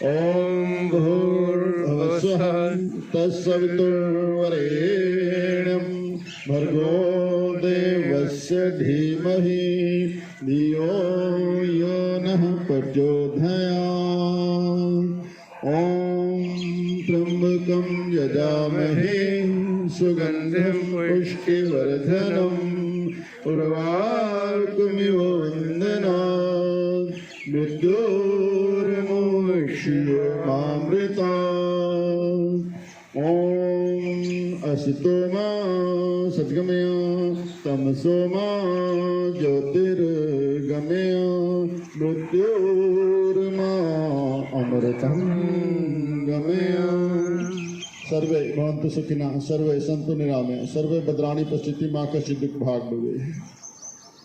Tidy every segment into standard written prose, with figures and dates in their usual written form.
ओम भूर्भुवस्सुः तत्सवितुर्वरेण्यं भर्गो देवस्य धीमहि धियो यो नः प्रचोदयात्। ओम त्र्यंबकं यजामहे सुगंधिं पुष्टिवर्धनम् उर्वारुकमिव वन्दनात् मृत्युर्मुक्षीयमामृता। ओम असतो मा सद्गमय तमसो मा ज्योतिर्गमय मृत्युर्मा अमृतं गमय। सर्वे भवन्तु सुखिनः सर्वे सन्तु निरामया सर्वे भद्राणि पश्यन्ति मा कश्चित् दुःख भाग भवेत्।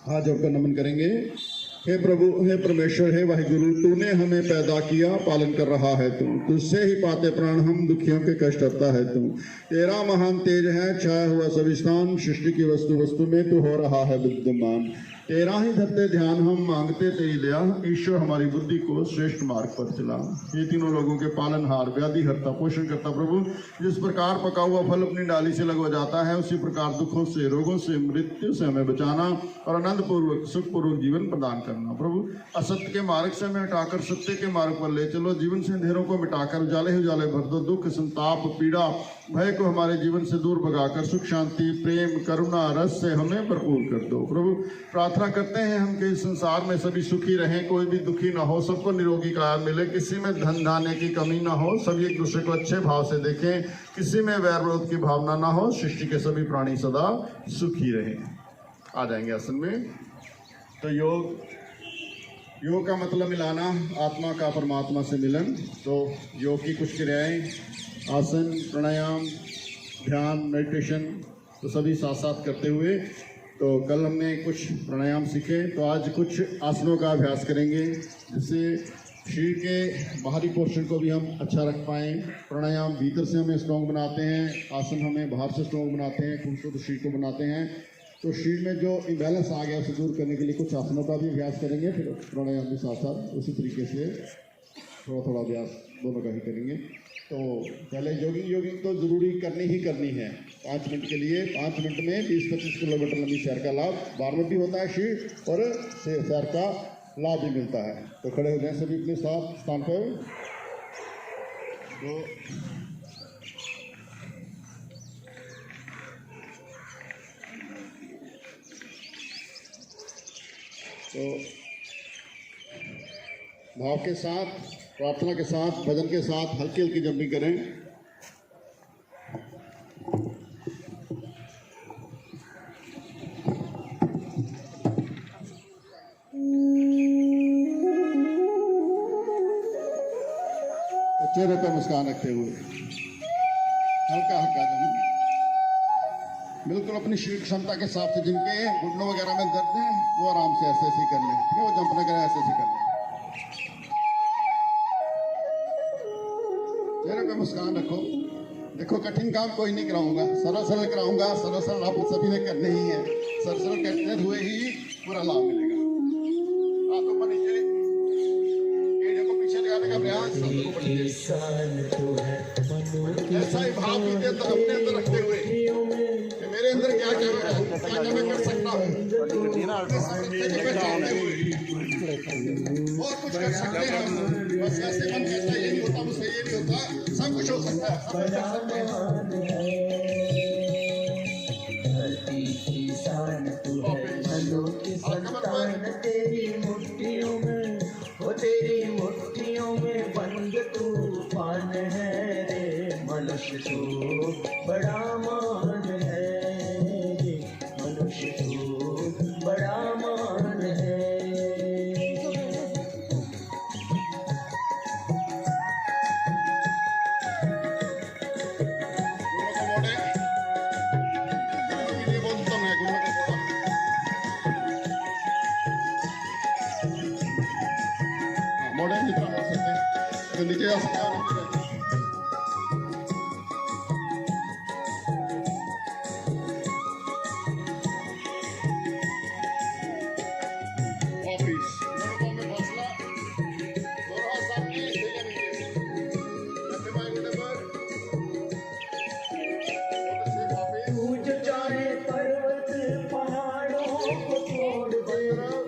हाथ जोड़कर नमन करेंगे। हे प्रभु, हे परमेश्वर, हे वाहिगुरु, तूने हमें पैदा किया, पालन कर रहा है तू। तुझसे ही पाते प्राण हम, दुखियों के कष्ट हरता है तू। तेरा महान तेज है, छाया हुआ सभी स्थान, सृष्टि की वस्तु वस्तु में तू हो रहा है विद्यमान। तेरा ही धरते ध्यान हम, मांगते तेरी दया। ईश्वर हमारी बुद्धि को श्रेष्ठ मार्ग पर चला। ये तीनों लोगों के पालनहार, व्याधि हरता, पोषण करता प्रभु, जिस प्रकार पका हुआ फल अपनी डाली से लगवा जाता है, उसी प्रकार दुखों से, रोगों से, मृत्यु से हमें बचाना और आनंद पूर्वक सुखपूर्वक जीवन प्रदान करना। प्रभु, असत्य के मार्ग से हमें हटाकर सत्य के मार्ग पर ले चलो। जीवन से अंधेरों को मिटाकर उजाले ही उजाले भर दो। दुख, संताप, पीड़ा, भय को हमारे जीवन से दूर भगाकर सुख, शांति, प्रेम, करुणा, रस से हमें भरपूर कर दो। प्रभु, प्रार्थना करते हैं हम कि इस संसार में सभी सुखी रहें, कोई भी दुखी ना हो, सबको निरोगी काया मिले, किसी में धन धान्य की कमी ना हो, सभी एक दूसरे को अच्छे भाव से देखें, किसी में वैर विरोध की भावना ना हो, सृष्टि के सभी प्राणी सदा सुखी रहें। आ जाएंगे आसन में। तो योग का मतलब मिलाना, आत्मा का परमात्मा से मिलन। तो योग की कुछ क्रियाएं, आसन, प्राणायाम, ध्यान, मेडिटेशन, तो सभी साथ साथ करते हुए। तो कल हमने कुछ प्राणायाम सीखे, तो आज कुछ आसनों का अभ्यास करेंगे जिससे शरीर के बाहरी पोर्शन को भी हम अच्छा रख पाएँ। प्राणायाम भीतर से हमें स्ट्रॉन्ग बनाते हैं, आसन हमें बाहर से स्ट्रॉन्ग बनाते हैं, खूबसूरत शरीर को बनाते हैं। तो शरीर में जो इम्बैलेंस आ गया उसे दूर करने के लिए कुछ आसनों का भी अभ्यास करेंगे, फिर प्राणायाम के साथ साथ उसी तरीके से थोड़ा थोड़ा अभ्यास दोनों का ही करेंगे। तो पहले जॉगिंग तो ज़रूरी ही करनी है 5 मिनट के लिए। 5 मिनट में 20-25 किलोमीटर लंबी सैर का लाभ 12 मिनट भी होता है शरीर और सैर का लाभ भी मिलता है। तो खड़े हो जाए सभी अपने साथ स्थान पर। तो भाव के साथ, प्रार्थना के साथ, भजन के साथ हल्की हल्की जंपिंग करें। चेहरे पर मुस्कान रखते हुए हल्का हल्का जंप, बिल्कुल अपनी शरीर क्षमता के हिसाब से। जिनके घुटनों वगैरह में दर्द है वो आराम से ऐसे ऐसे कर लें, ठीक है? वो जंप न करें, ऐसे ऐसे कर लें। चेहरे पे मुस्कान रखो। देखो, कठिन काम कोई नहीं कराऊंगा, सरल सरल कराऊंगा। सरल सरल आप सभी ने करने ही है। सरल सरल करते हुए ही पूरा लाभ मिलेगा। हाथों पर नीचे, एड़ियों को पीछे लगाने का प्रयास। ऐसा ही भाव अपने अंदर रखते हुए मेरे अंदर क्या क्या मैं कर सकता हूँ, और कुछ कर सकते हैं। बस ऐसे मन कहता है ये नहीं होता, मुझसे ये नहीं होता, सब कुछ हो सकता है, सब कुछ कर सकते हैं। तेरी मुट्ठियों में बंद तूफान है रे, मनुष्य तो बड़ा मान है, मनुष्य तो बड़ा मान है। मॉडर्न जितना कर सकते हैं। तो नीचे आ सकते हो। ऑफिस दोनों पाँव में फासला, दोनों हाथ सामने, सीधा नीचे। लेफ्ट बाएं घुटने पर। ऑफिस तू जो चाहे पर्वत पहाड़ों को तोड़ दे,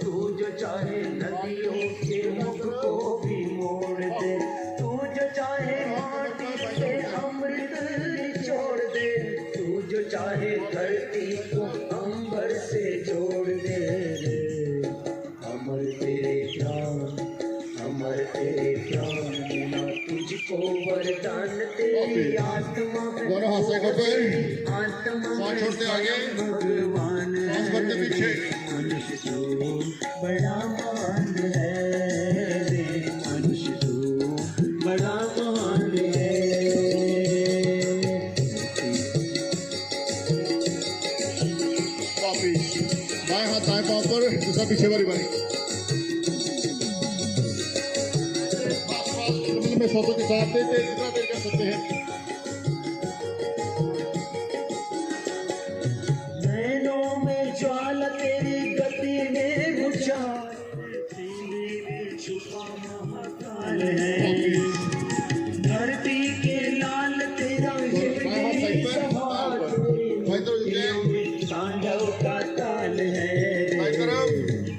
तू जो चाहे नदियों के मुख को भी मोड़ दे, तू जो चाहे माटी से अमृत निचोड़ दे, तू जो चाहे धरती को अंबर से जोड़ दे। अमर तेरे ज्ञान, अमर तेरे ज्ञान बिना तुझको वरदान तेरी आत्मा में, दोनों हाथ साइड पर, आत्मा सांस छोड़ते आगे, भगवान सांस भरते पीछे। मनुष्य तो बड़ा मान है रे, मनुष्य तो बड़ा मान है। ऑफिस दाएं हाथ दाएं पाँव पर, दूसरा पीछे वाली बारी। में सोचो के साथ देते जितना देर कर सकते हैं। नैनों में ज्वाला तेरी गति में बुझार, छुपा महाकाल है। धरती के लाल तेरा ये सवार, तांडव का ताल है।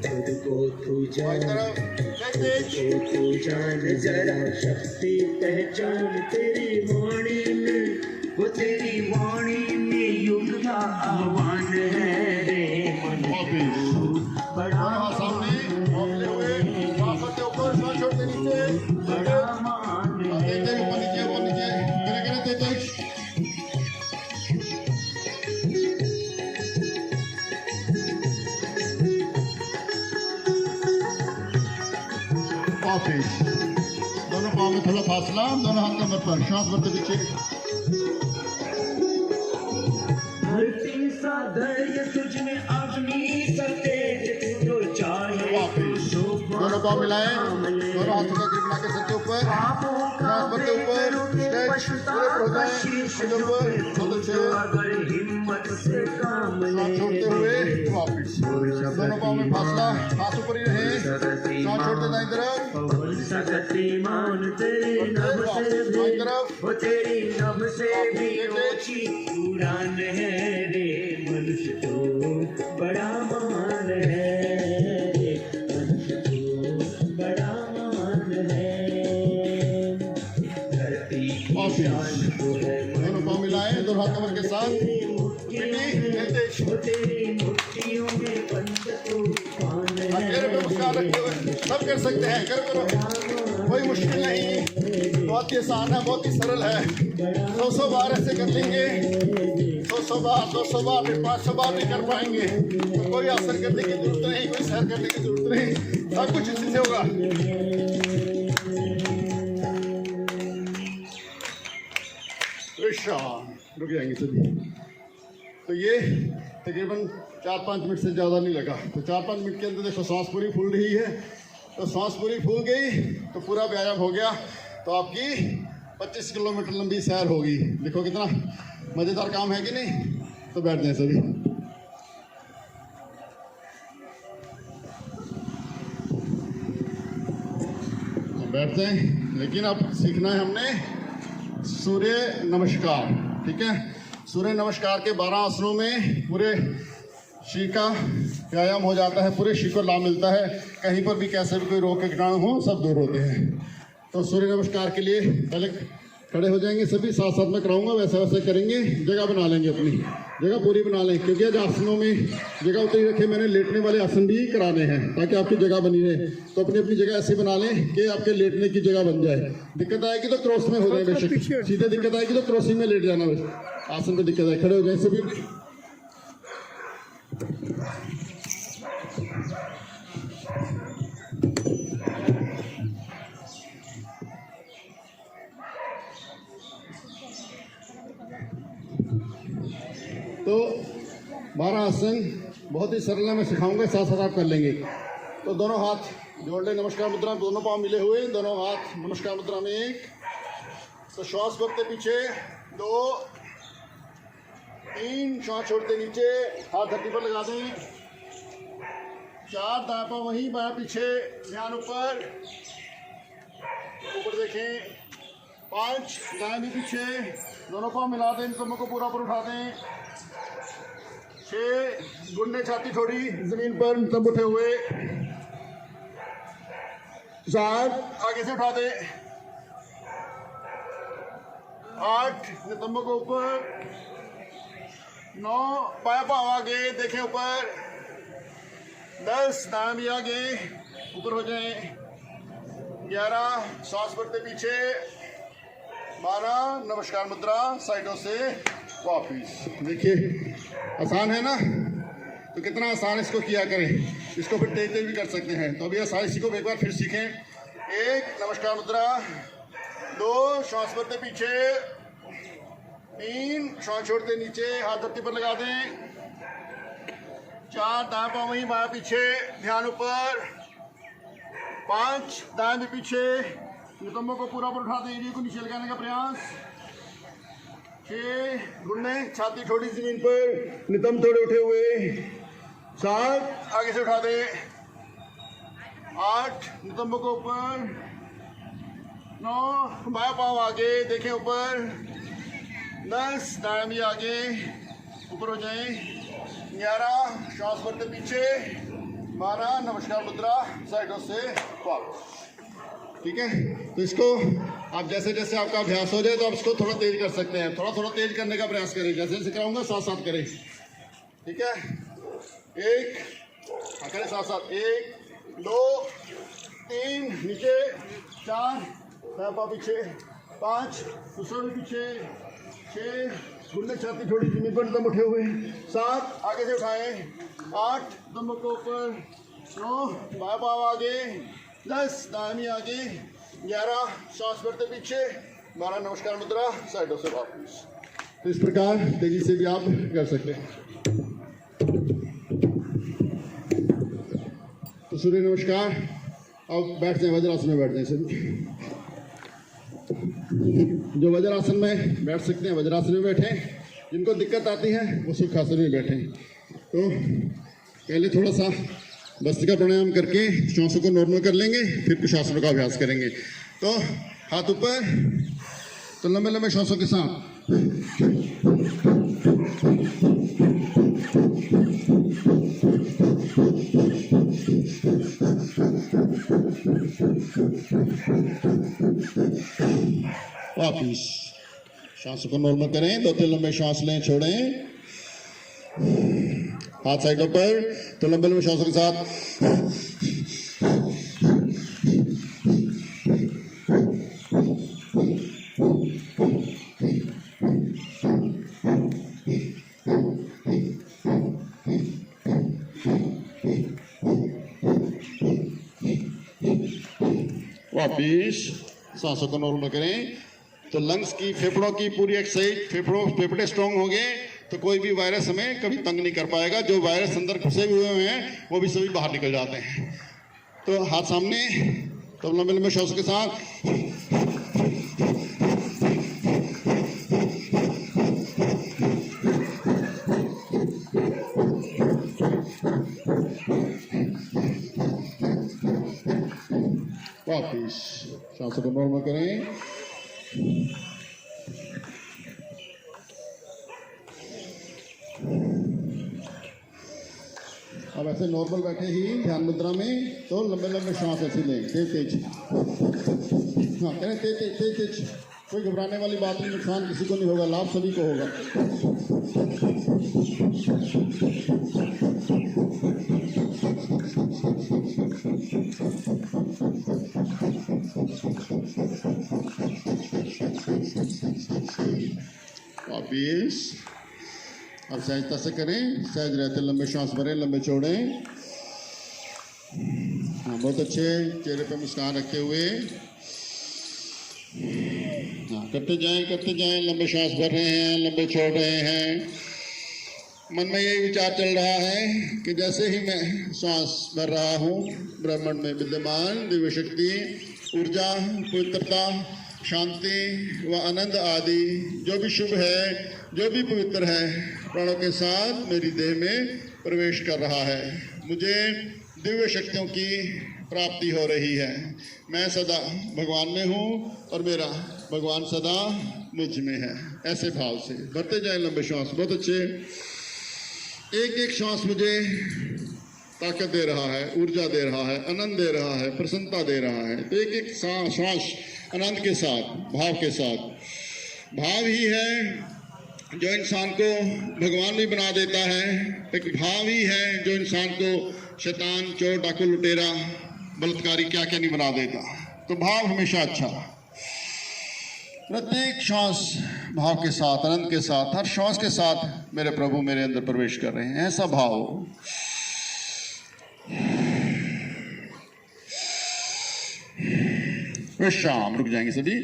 खुद को तू जान, तू जान जरा, शक्ति पहचान तेरी वाणी में, वो तेरी वाणी में युग का आह्वान है रे। मनुष्य बड़ा सामने हौसले हुए, सांस भरते ऊपर, सांस छोड़ते नीचे, बड़ा मान है। ऊपर नीचे ऊपर नीचे, करे तेज। ऑफिस दोनों पाँव में थोड़ा फासला, दोनों हाथ कमर पर, सांस भरते पीछे। धरती सा धैर्य तुझ में, अग्नि सा तेज, जो चाहे ऑफिस दोनों पाँव मिलाएं, दोनों हाथों का ग्रिप बना के सर के ऊपर, सांस भरते ऊपर, स्ट्रेच पूरे हो जाए, सीधे ऊपर, बहुत अच्छे। अगर हिम्मत से काम सांस छोड़ते हुए ऑफिस दोनों पाँव में फासला, हाथ ऊपर ही रहे, सांस छोड़ते दाईं तरफ, शक्तिमान तेरी नभ से भी, वो तेरी नभ से भी ऊंची उड़ान है रे। मनुष्य तो बड़ा महान है रे, मनुष्य तो बड़ा महान है। धरती की शान तो है, दोनों पाँव मिलाएं, दोनों हाथ कमर के साथ, तेरी मुट्ठियों में बंद तूफान चेहरे पे मुस्कान रखते हुए सब कर सकते हैं। करो कोई मुश्किल नहीं, बहुत ही आसान है, बहुत ही सरल है। 100 बार ऐसे कर लेंगे, 100 बार 200 बार फिर 500 बार भी कर पाएंगे। तो कोई आसन करने की जरूरत नहीं, कोई सैर करने की जरूरत नहीं, सब कुछ इसी से होगा। रुक जाएंगे सभी। तो ये तकरीबन 4-5 मिनट से ज़्यादा नहीं लगा। तो 4-5 मिनट के अंदर देखो सांस पूरी फूल रही है। तो सांस पूरी फूल गई तो पूरा व्यायाम हो गया। तो आपकी 25 किलोमीटर लंबी सैर होगी। देखो कितना मज़ेदार काम है कि नहीं। तो बैठ जाएं सभी। तो बैठ जाएं, लेकिन अब सीखना है हमने सूर्य नमस्कार। ठीक है, सूर्य नमस्कार के 12 आसनों में पूरे शरीर का व्यायाम हो जाता है, पूरे शरीर को लाभ मिलता है। कहीं पर भी कैसे भी कोई रोग के कीटाणु हो सब दूर होते हैं। तो सूर्य नमस्कार के लिए पहले खड़े हो जाएंगे सभी, साथ साथ में कराऊंगा, वैसे वैसे करेंगे। जगह बना लेंगे, अपनी जगह पूरी बना लें, क्योंकि आज आसनों में जगह उतरी रखे मैंने लेटने वाले आसन भी कराने हैं ताकि आपकी जगह बनी रहे। तो अपनी अपनी जगह ऐसे बना लें कि आपके लेटने की जगह बन जाए। दिक्कत आएगी तो क्रॉस में हो जाए, बेशक सीधे दिक्कत आएगी तो क्रॉसिंग में लेट जाना। आसन में दिक्कत आए, खड़े हो जाए सभी। तो 12 आसन बहुत ही सरल है, मैं सिखाऊंगा, साथ साथ आप कर लेंगे। तो दोनों हाथ जोड़ लें नमस्कार मुद्रा में, दोनों पाँव मिले हुए, दोनों हाथ नमस्कार मुद्रा में एक। तो श्वास भरते पीछे 2 3, श्वास छोड़ते नीचे, हाथ धरती पर लगा दें। 4, दाएं पाँव वहीं, बाएं पीछे, ध्यान ऊपर ऊपर देखें। 5, दाएं भी पीछे, दोनों पाँव मिला दें, कमर को पूरा पर उठा दें। 6, घुटने छाती थोड़ी जमीन पर तब उठे हुए। 7, आगे से उठा दें। 8, नितंबों को ऊपर। 9, बाएं पाँव आगे देखें ऊपर। 10, दाएं भी आगे ऊपर हो जाएं। 11, सांस भरते पीछे। 12, नमस्कार मुद्रा, साइडों से वापिस। देखिए आसान है ना, तो कितना आसान इसको किया करें। इसको फिर तेज तेज भी कर सकते हैं। तो अभी आसान इसी को एक बार फिर सीखें। 1, नमस्कार मुद्रा। 2, श्वास भरते पीछे। 3, श्वास छोड़ते नीचे, हाथ धरती पर लगा दें। 4, दाएं पाँव वहीं, बाएं पीछे, ध्यान ऊपर। 5, दाएं भी पीछे, नितंबों को पूरा पर उठा दें, एरिया को नीचे लगाने का प्रयास। 6, घुटने छाती थोड़ी जमीन पर, नितंब थोड़े उठे हुए। 7, आगे से उठा दें। 8, नितंबों को ऊपर। 9, बाएं पाँव आगे देखें ऊपर। 10, दाएं भी आगे ऊपर हो जाएं। 11, श्वास भरते पीछे। 12, नमस्कार मुद्रा, साइडों से वापस। ठीक है, तो इसको आप जैसे जैसे आपका अभ्यास हो जाए तो आप इसको थोड़ा तेज कर सकते हैं। थोड़ा थोड़ा तेज करने का प्रयास करें, जैसे जैसे कराऊंगा साथ साथ करें। ठीक है, 1, करें साथ साथ। 1, 2, 3, नीचे। 4, पैर पाँव पीछे। 5, दूसरा भी पीछे। 6, घुटने छाती थोड़ी जमीन पर, दम उठे हुए। 7, आगे से उठाएं। 8, दम को ऊपर। 9, बाएं पाँव आगे। 10, दाहिनी आगे। 11, श्वास भरते पीछे। 12, नमस्कार मुद्रा, साइडों से वापस। तो इस प्रकार तेजी से भी आप कर सकते हैं। तो सूर्य नमस्कार। अब बैठ जाए, वज्रासन में बैठ जाए सभी। जो वज्रासन में बैठ सकते हैं वज्रासन में बैठें। जिनको दिक्कत आती है वो सुखासन में बैठें। तो पहले थोड़ा सा भस्त्रिका प्राणायाम करके श्वासों को नॉर्मल कर लेंगे, फिर कुछ आसनों का अभ्यास करेंगे। तो हाथ ऊपर, तो लंबे लंबे श्वासों के साथ। वापिस श्वासों को नॉर्मल करें। 2-3 लंबे श्वास लें, छोड़ें। हाथ साइडों पर, तो लंबे लंबे श्वासों के साथ। वापिस सांसों को नॉर्मल करें। तो लंग्स की, फेफड़ों की पूरी एक्सरसाइज। फेफड़े स्ट्रांग हो गए तो कोई भी वायरस हमें कभी तंग नहीं कर पाएगा। जो वायरस अंदर घुसे हुए हैं वो भी सभी बाहर निकल जाते हैं। तो हाथ सामने, तो लंबे लंबे श्वासों के साथ। वापिस श्वासों को नॉर्मल करें। अब ऐसे नॉर्मल बैठे ही ध्यान मुद्रा में, तो लंबे लंबे श्वास ऐसे लें, तेज तेज। हाँ करें, तेज तेज तेज तेज। कोई घबराने वाली बात नहीं, नुकसान किसी को नहीं होगा, लाभ सभी को होगा। वापिस अब सहजता से करें, सहज रहते लंबे श्वास भरें, लंबे छोड़ें। हाँ बहुत अच्छे, चेहरे पे मुस्कान रखते हुए। हाँ करते जाएं, लंबे श्वास भर रहे हैं, लंबे छोड़ रहे हैं। मन में यही विचार चल रहा है कि जैसे ही मैं श्वास भर रहा हूँ, ब्रह्मांड में विद्यमान दिव्य शक्ति, ऊर्जा, पवित्रता, शांति व आनंद आदि जो भी शुभ है, जो भी पवित्र है, प्राणों के साथ मेरी देह में प्रवेश कर रहा है। मुझे दिव्य शक्तियों की प्राप्ति हो रही है। मैं सदा भगवान में हूँ और मेरा भगवान सदा मुझ में है। ऐसे भाव से भरते जाए लंबे श्वास। बहुत अच्छे। एक एक श्वास मुझे ताकत दे रहा है, ऊर्जा दे रहा है, आनंद दे रहा है, प्रसन्नता दे रहा है। तो एक एक श्वास आनंद के साथ, भाव के साथ। भाव ही है जो इंसान को भगवान भी बना देता है। एक भाव ही है जो इंसान को शैतान, चोर, डाकू, लुटेरा, बलात्कारी क्या क्या नहीं बना देता। तो भाव हमेशा अच्छा। प्रत्येक श्वास भाव के साथ, आनंद के साथ, हर श्वास के साथ मेरे प्रभु मेरे अंदर प्रवेश कर रहे हैं। ऐसा भाव हो। विश्राम। रुक जाएंगे सभी।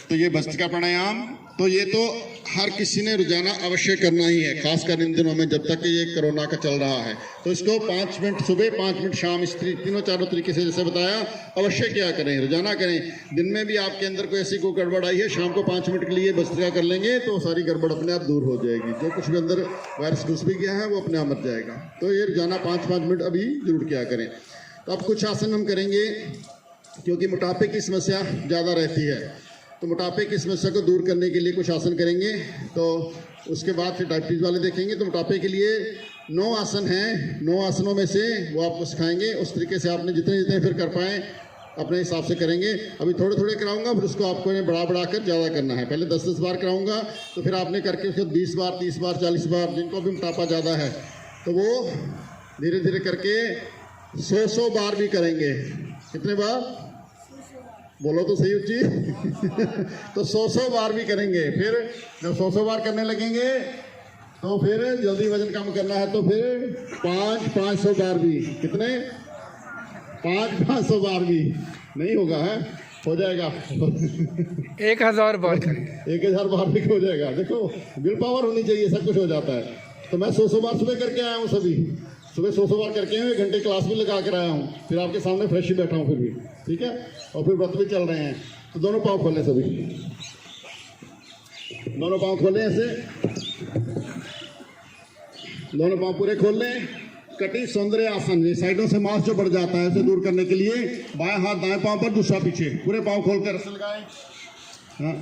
तो ये भस्त्रिका प्राणायाम, तो ये तो हर किसी ने रोजाना अवश्य करना ही है, खासकर इन दिनों में जब तक ये कोरोना का चल रहा है। तो इसको 5 मिनट सुबह, 5 मिनट शाम, इस तीनों चारों तरीके से जैसे बताया अवश्य क्या करें, रोजाना करें। दिन में भी आपके अंदर कोई ऐसी कोई गड़बड़ आई है, शाम को 5 मिनट के लिए भस्त्रिका कर लेंगे तो सारी गड़बड़ अपने आप दूर हो जाएगी। जो कुछ भी अंदर वायरस घुस भी गया है वो अपने आप मर जाएगा। तो ये रोजाना 5-5 मिनट अभी जरूर क्या करें। तो अब कुछ आसन हम करेंगे क्योंकि मोटापे की समस्या ज़्यादा रहती है। तो मोटापे की समस्या को दूर करने के लिए कुछ आसन करेंगे। तो उसके बाद फिर डायबिटीज़ वाले देखेंगे। तो मोटापे के लिए 9 आसन हैं। 9 आसनों में से वो आपको सिखाएंगे। उस तरीके से आपने जितने जितने फिर कर पाएँ अपने हिसाब से करेंगे। अभी थोड़े थोड़े कराऊंगा, फिर उसको आपको बढ़ा कर ज़्यादा करना है। पहले 10-10 बार कराऊंगा, तो फिर आपने करके उसको 20 बार, 30 बार, 40 बार, जिनको भी मोटापा ज़्यादा है तो वो धीरे धीरे करके 100 बार भी करेंगे। कितने बार बोलो तो सही उच्ची तो 100 बार भी करेंगे। फिर जब 100 बार करने लगेंगे तो फिर जल्दी वजन कम करना है तो फिर 500 बार भी। कितने? 500 बार भी नहीं होगा, है हो जाएगा 1000 बार करेंगे। 1000 बार भी हो जाएगा। देखो विल पावर होनी चाहिए, सब कुछ हो जाता है। तो मैं 100 बार सुबह करके आया हूँ। सभी सुबह 100 बार करके आए, 1 घंटे क्लास भी लगा कर आया हूँ। फिर आपके सामने फ्रेश ही बैठा हूँ फिर भी, ठीक है। और फिर व्रत भी चल रहे हैं। तो दोनों पाँव खोलें, सभी दोनों पाँव खोलें ऐसे, दोनों पाँव पूरे खोल लें। कटी सौंदर्य आसन, ये साइडों से मांस जो बढ़ जाता है उसे दूर करने के लिए बाएं हाथ दाएं पाँव पर, दूसरा पीछे, पूरे पाँव खोलकर रस्से लगाएं। हाँ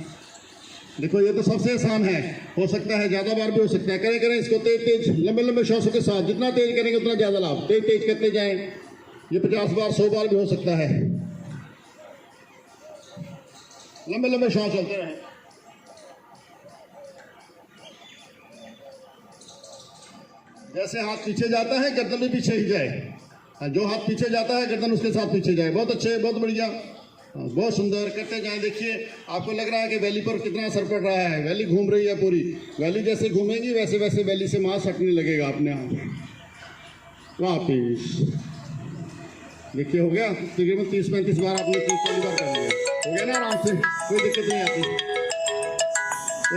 देखो ये तो सबसे आसान है। हो सकता है ज़्यादा बार भी हो सकता है। करें इसको तेज तेज, लंबे लंबे श्वासों के साथ। जितना तेज करेंगे उतना ज़्यादा लाभ। तेज तेज करते जाएं। ये 50 बार, 100 बार भी हो सकता है। लंबे लंबे श्वास चलते रहें। जैसे हाथ पीछे जाता है गर्दन भी पीछे ही जाए। जो हाथ पीछे जाता है गर्दन उसके साथ पीछे जाए। बहुत अच्छे, बहुत बढ़िया, बहुत सुंदर। करते जाएं। देखिए आपको लग रहा है कि वैली पर कितना असर पड़ रहा है। वैली घूम रही है पूरी। वैली जैसे घूमेगी वैसे वैसे वैली से मांस हटने लगेगा अपने आप। वापिस देखिए हो गया। तकरीबन 30-35 बार आपने 30-40 बार कर लिया। हो गया ना आराम से, कोई दिक्कत नहीं आती। तो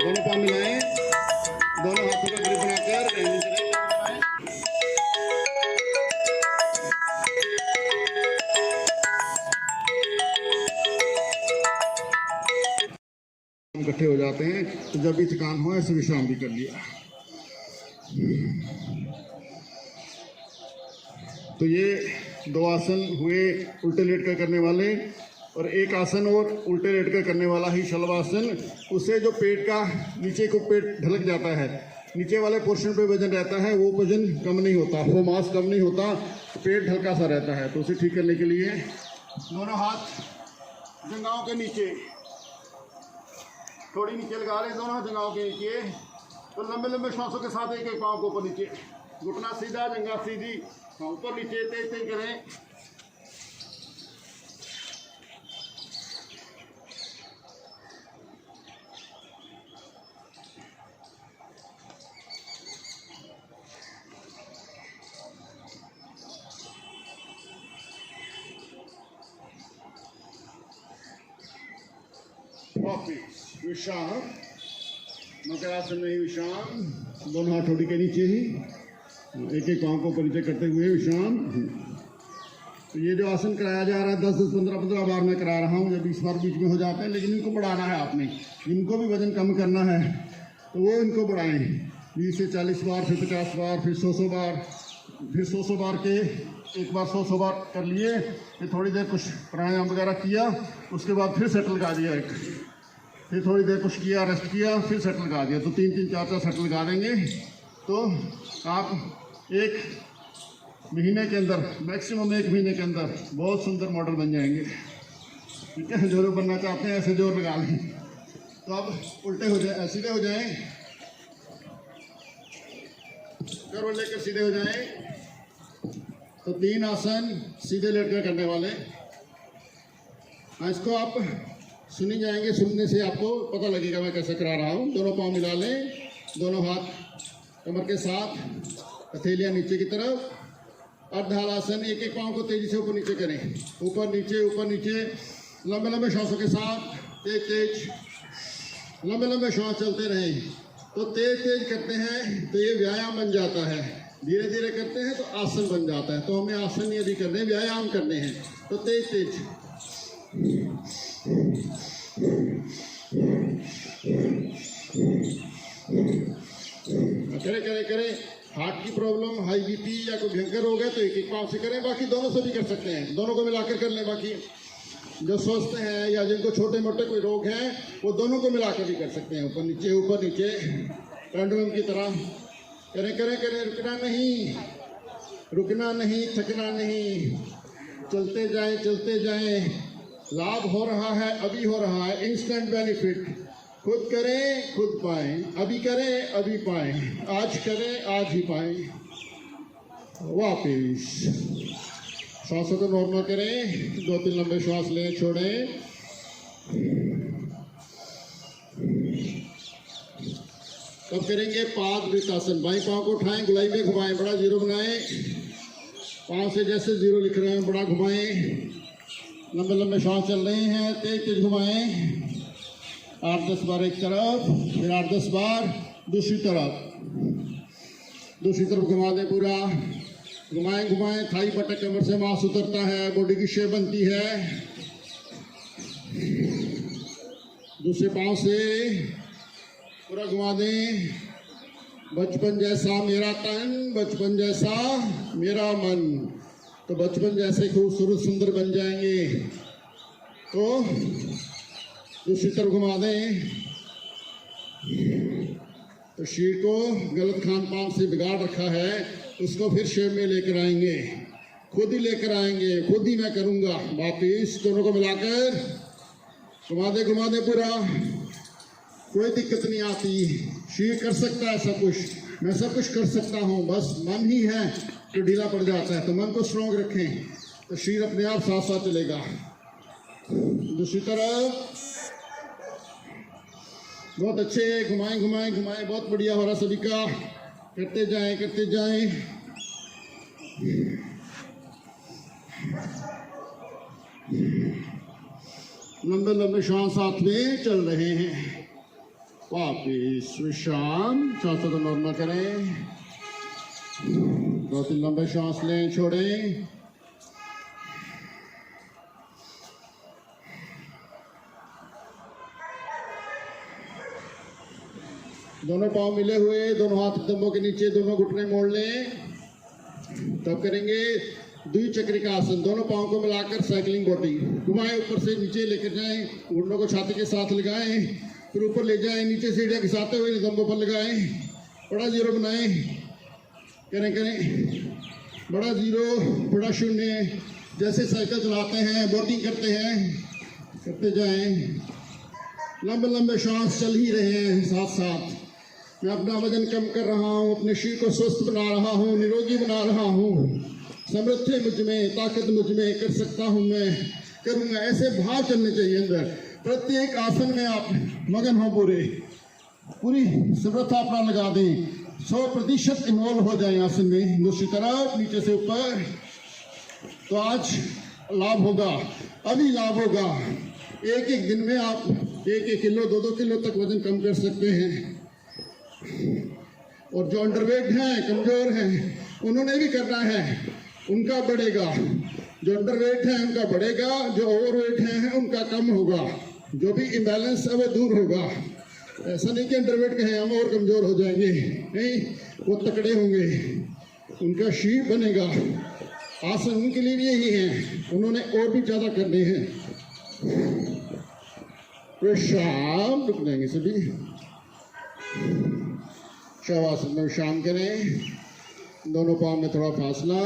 दोनों पाँव मिलाएं, दोनों हाथों का ग्रिप बनाकर इकट्ठे हो जाते हैं। तो जब भी थकान हो ऐसे विश्राम भी कर लिया। तो ये 2 आसन हुए उल्टे लेट कर करने वाले, और एक आसन और उल्टे लेट कर करने वाला ही शलवासन। उससे जो पेट का नीचे को पेट ढलक जाता है, नीचे वाले पोर्शन पे वजन रहता है, वो वजन कम नहीं होता, वो मांस कम नहीं होता, पेट हल्का सा रहता है। तो उसे ठीक करने के लिए दोनों हाथ जंघाओं के नीचे, थोड़ी नीचे लगा लें दोनों जंघाओं के नीचे। तो लंबे लंबे श्वासों के साथ एक एक पाँव को ऊपर नीचे, घुटना सीधा, जंघा सीधी, ऊपर नीचे तेज तेज करें। विश्राम। मकरासन में ही विश्राम, दोनों हाथ ठोड़ी के नीचे ही, एक एक पाँव को ऊपर नीचे करते हुए विश्राम। तो ये जो आसन कराया जा रहा है 10-10, 15-15 बार मैं करा रहा हूँ, जब 20 बार बीच में हो जाते हैं, लेकिन इनको बढ़ाना है आपने, इनको भी वजन कम करना है तो वो इनको बढ़ाएं 20 से 40 बार, फिर 50 बार, फिर 100 बार, फिर 100 बार के एक बार 100 बार कर लिए, फिर थोड़ी देर कुछ प्राणायाम वगैरह किया, उसके बाद फिर सेट लगा दिया एक, फिर थोड़ी देर कुछ किया, रेस्ट किया, फिर सेट लगा दिया। तो 3-3, 4-4 सेट लगा देंगे तो आप एक महीने के अंदर, मैक्सिमम 1 महीने के अंदर बहुत सुंदर मॉडल बन जाएंगे। ठीक है, जोर बनना चाहते हैं ऐसे जोर लगा लें। तो अब उल्टे हो जाए, सीधे हो जाएं, करो लेकर सीधे हो जाएं। तो 3 आसन सीधे लेटकर करने वाले। इसको आप सुनी जाएंगे, सुनने से आपको पता लगेगा मैं कैसे करा रहा हूँ। दोनों पाँव मिला लें, दोनों हाथ कमर के साथ, हथेलियाँ नीचे की तरफ। अर्धहलासन, एक एक पाँव को तेजी से ऊपर नीचे करें, ऊपर नीचे, लंबे लंबे श्वासों के साथ, तेज लंबे लंबे श्वास चलते रहें। तो तेज करते हैं तो ये व्यायाम बन जाता है, धीरे धीरे करते हैं तो आसन बन जाता है। तो हमें आसन यदि करने, व्यायाम करने हैं तो तेज करें। हार्ट की प्रॉब्लम, हाई बीपी या कोई भयंकर रोग है तो एक एक पाँव से करें, बाकी दोनों से भी कर सकते हैं, दोनों को मिलाकर कर लें। बाकी जो स्वस्थ हैं या जिनको छोटे मोटे कोई रोग हैं वो दोनों को मिलाकर भी कर सकते हैं, ऊपर नीचे पेंडुलम की तरह करें। रुकना नहीं, थकना नहीं, चलते जाएं। लाभ हो रहा है, अभी हो रहा है, इंस्टेंट बेनिफिट। खुद करें, खुद पाएं, अभी करें, अभी पाएं, आज करें, आज ही पाएं। वापिस सांसों को नॉर्मल करें, 2-3 लंबे श्वास लें, छोड़ें। तब करेंगे पाद वृत्तासन। बाएं पाँव को उठाएं, गुलाई में घुमाएं, बड़ा जीरो बनाएं, पाँव से जैसे जीरो लिख रहे हैं बड़ा घुमाएं। लंबे लंबे श्वास चल रहे हैं, तेज घुमाएं। 8-10 बार एक तरफ, फिर 8-10 बार दूसरी तरफ घुमा दें पूरा। घुमाएं, थाई पटक कमर से मांस उतरता है, बॉडी की शेप बनती है। दूसरे पांव से पूरा घुमा दें। बचपन जैसा मेरा तन, बचपन जैसा मेरा मन। तो बचपन जैसे खूबसूरत सुंदर बन जाएंगे। तो दूसरी तरफ घुमा दें। तो शरीर को गलत खान पान से बिगाड़ रखा है, उसको फिर शेप में लेकर आएंगे, खुद ही लेकर आएंगे, खुद ही मैं करूँगा। वापिस दोनों को मिलाकर घुमा दे पूरा, कोई दिक्कत नहीं आती। शरीर कर सकता है सब कुछ, मैं सब कुछ कर सकता हूँ, बस मन ही है तो ढीला पड़ जाता है। तो मन को स्ट्रॉन्ग रखें तो शरीर अपने आप साथ साथ चलेगा। दूसरी तरफ बहुत अच्छे, घुमाएं, बहुत बढ़िया हो रहा सभी का। करते जाएं। लंबे श्वास साथ में चल रहे हैं। वापिस विश्राम, सांसों को नॉर्मल करें। 2-3 लंबे श्वास लें, छोड़ें। दोनों पांव मिले हुए, दोनों हाथ कंधों के नीचे, दोनों घुटने मोड़ लें। तब करेंगे द्विचक्री का आसन। दोनों पांव को मिलाकर साइकिलिंग बॉडी घुमाएं, ऊपर से नीचे लेकर जाएं, घुटनों को छाती के साथ लगाएं, फिर ऊपर ले जाएं, नीचे सीढ़ियाँ घिसाते हुए नितंबों पर लगाएं। बड़ा जीरो बनाएं, करें बड़ा जीरो, बड़ा शून्य। जैसे साइकिल चलाते हैं, बोटिंग करते हैं, करते जाएं। लंबे श्वास चल ही रहे हैं साथ साथ। मैं अपना वजन कम कर रहा हूँ, अपने शरीर को स्वस्थ बना रहा हूँ, निरोगी बना रहा हूँ। समृद्धि मुझ में, ताकत मुझ में, कर सकता हूँ, मैं करूँगा। ऐसे भाव चलने चाहिए अंदर। प्रत्येक आसन में आप मगन हो, पूरी समृद्धता अपना लगा दें, 100% इन्वॉल्व हो जाए आसन में। दूसरी तरफ नीचे से ऊपर। तो आज लाभ होगा, अभी लाभ होगा। एक दिन में आप 1-1 किलो, 2-2 किलो तक वजन कम कर सकते हैं। और जो अंडरवेट हैं, कमजोर हैं, उन्होंने भी करना है, उनका बढ़ेगा। जो अंडरवेट है उनका बढ़ेगा, जो ओवरवेट हैं उनका कम होगा, जो भी इम्बैलेंस है वो दूर होगा। ऐसा नहीं कि अंडरवेट के हैं हम और कमजोर हो जाएंगे, नहीं, वो तकड़े होंगे, उनका शीर बनेगा। आसन उनके लिए भी यही है, उन्होंने और भी ज्यादा करने हैं। शाम रुक जाएंगे सभी, शवासन में शाम करें। दोनों पाँव में थोड़ा फासला,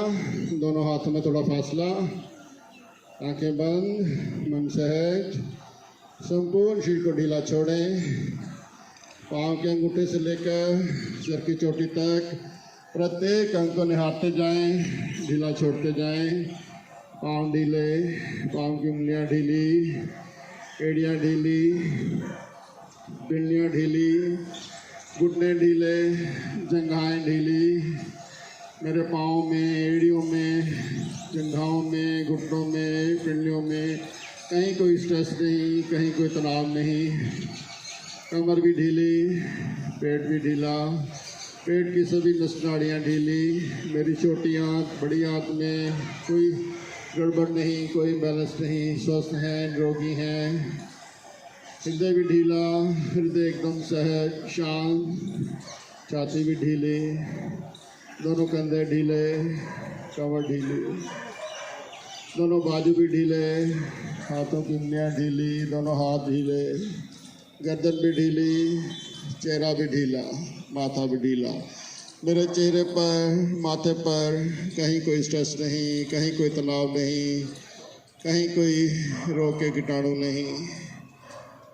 दोनों हाथों में थोड़ा फासला, आंखें बंद, मन सहज, संपूर्ण शरीर को ढीला छोड़ें। पाँव के अंगूठे से लेकर सिर की चोटी तक प्रत्येक अंग को निहारते जाएं, ढीला छोड़ते जाएं। पाँव ढीले, पाँव की उंगलियां ढीली, एड़ियाँ ढीली, पिंडलियाँ ढीली, घुटने ढीले, जंघाएं ढीली। मेरे पाँव में, एड़ियों में, जंघाओं में, घुटनों में, पिंडलियों में कहीं कोई स्ट्रेस नहीं, कहीं कोई तनाव नहीं। कमर भी ढीली, पेट भी ढीला, पेट की सभी नस नाड़ियाँ ढीली। मेरी छोटी आँख, बड़ी आँख में कोई गड़बड़ नहीं, कोई बैलेंस नहीं, स्वस्थ हैं, निरोगी हैं। हृदय भी ढीला, हृदय एकदम सहज, शांत। छाती भी ढीली, दोनों कंधे ढीले, कमर ढीली, दोनों बाजू भी ढीले, हाथों की उंगलियां ढीली, दोनों हाथ ढीले, गर्दन भी ढीली, चेहरा भी ढीला, माथा भी ढीला। मेरे चेहरे पर, माथे पर कहीं कोई स्ट्रेस नहीं, कहीं कोई तनाव नहीं, कहीं कोई रोग के कीटाणु नहीं।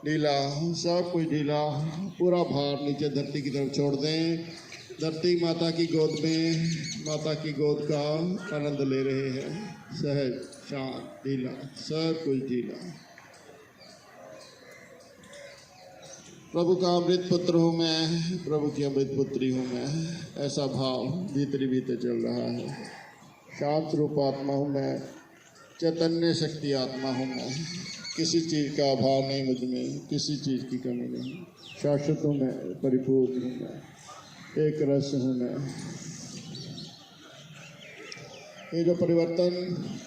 ढीला, सब कुछ ढीला। पूरा भार नीचे धरती की तरफ छोड़ दें। धरती माता की गोद में, माता की गोद का आनंद ले रहे हैं। सहज, शांत, ढीला, सब कुछ ढीला। प्रभु का अमृत पुत्र हूँ मैं, प्रभु की अमृत पुत्री हूँ मैं, ऐसा भाव भीतरी भीतर चल रहा है। शांत रूप आत्मा हूँ मैं, चैतन्य शक्ति आत्मा हूँ मैं। किसी चीज़ का अभाव नहीं मुझ में, किसी चीज़ की कमी नहीं। शाश्वत हूँ मैं, परिपूर्ण हूँ मैं, एक रस हूँ मैं। ये जो परिवर्तन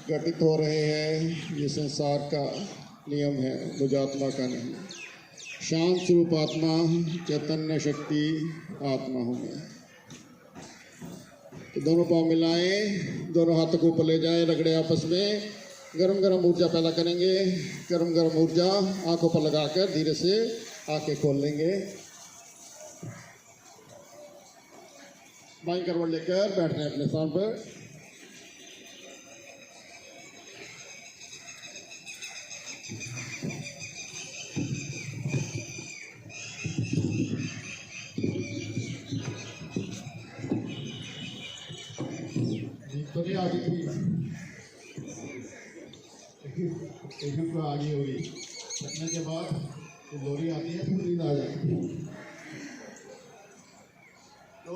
घटित हो रहे हैं, ये संसार का नियम है, मुझ आत्मा का नहीं। शांत स्वरूप आत्मा, चैतन्य शक्ति आत्मा हूँ मैं। तो दोनों पाँव मिलाएं, दोनों हाथों को ऊपर ले जाएं, रगड़े आपस में। गरम गरम ऊर्जा पैदा करेंगे। गरम गरम ऊर्जा आंखों पर लगाकर धीरे से आंखें खोल लेंगे। बाईं करवट लेकर बैठ रहे हैं अपने स्थान पर। थोड़ी आगे थी, एक को आगे हुई, रखने के बाद जब लोरी आती है तो नींद आ जाती है। तो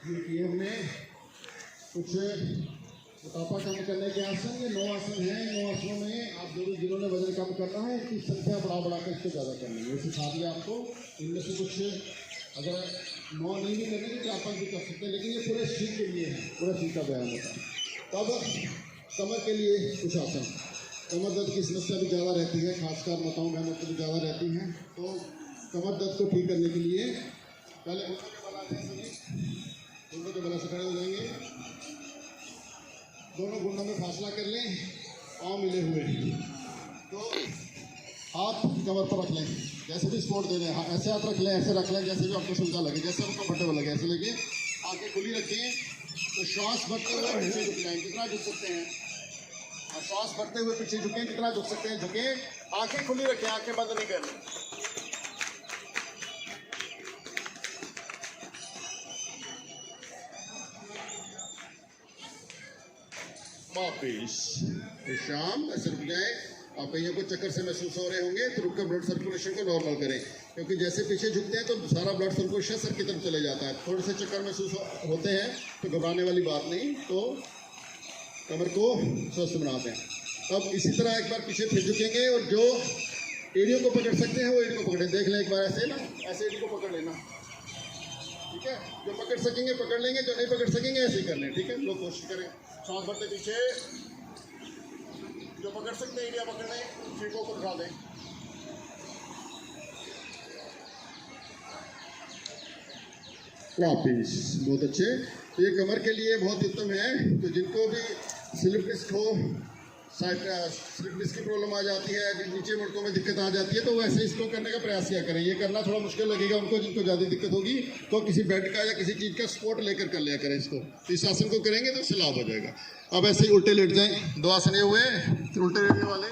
ये किए हमने कुछ मोटापा कम करने के आसन, ये 9 आसन हैं। 9 आसनों में आप जिन्होंने वजन कम करना है, इसकी संख्या बढ़ा कर इसको ज़्यादा करनी है। सिखा दिया आपको। इनमें से कुछ अगर 9 नहीं भी करने तो 4-5 भी कर सकते हैं, लेकिन ये पूरे शरीर के लिए है, पूरे शरीर का व्यायाम होता है। तब कमर के लिए कुछ आसन। कमर दर्द की समस्या भी ज़्यादा रहती है, खासकर माताओं बहनों को भी ज़्यादा रहती हैं। तो कमर दर्द को ठीक करने के लिए पहले घुटनों के बल से खड़े हो जाएंगे। दोनों घुटनों में फासला कर लें, पाँव मिले हुए। तो हाथ कमर पर रख लें, जैसे भी सपोर्ट दे दें। ऐसे हाथ रख लें, ऐसे रख लें, जैसे भी आपको सुविधा लगे, जैसे आपको कंफर्टेबल लगे ऐसे लगे। आंखें खुली रखें। तो श्वास भरते हुए पीछे झुक जाएं, कितना झुक सकते हैं। और श्वास भरते हुए पीछे झुकें, कितना झुक सकते हैं झुकें। आंखें खुली रखें, आंखें बंद नहीं करनी। वापिस शाम ऐसे रुक जाए। आप कहीं को चक्कर से महसूस हो रहे होंगे तो रुककर ब्लड सर्कुलेशन को नॉर्मल करें, क्योंकि जैसे पीछे झुकते हैं तो सारा ब्लड सर्कुलेशन सर की तरफ चले जाता है। थोड़े से चक्कर महसूस होते हैं तो घबराने वाली बात नहीं, तो कमर को स्वस्थ बनाते हैं। अब इसी तरह एक बार पीछे फिर झुकेंगे और जो एड़ियों को पकड़ सकते हैं वो एड़ी को पकड़ें। देख लें एक बार ऐसे ना, ऐसे एड़ी को पकड़ लेना। ठीक है, जो पकड़ सकेंगे पकड़ लेंगे, जो नहीं पकड़ सकेंगे ऐसे ही कर लें। ठीक है, लोग कोशिश करें, सांस भरते पीछे, जो पकड़ सकते हैं एरिया पकड़ लें, फिर को ऊपर उठा दें। वापिस, बहुत अच्छे। तो ये कमर के लिए बहुत उत्तम है। तो जिनको भी स्लिप डिस्क हो, स्लिप डिस्क की प्रॉब्लम आ जाती है, नीचे मुड़कों में दिक्कत आ जाती है, तो वैसे इसको करने का प्रयास किया करें। ये करना थोड़ा मुश्किल लगेगा उनको जिनको ज़्यादा दिक्कत होगी, तो किसी बेड का या किसी चीज़ का सपोर्ट लेकर कर लिया करें इसको। तो इस आसन को करेंगे तो इससे लाभ हो जाएगा। अब ऐसे ही उल्टे लेट जाएं, 2 आसन ये हुए, फिर उल्टे लेटने वाले।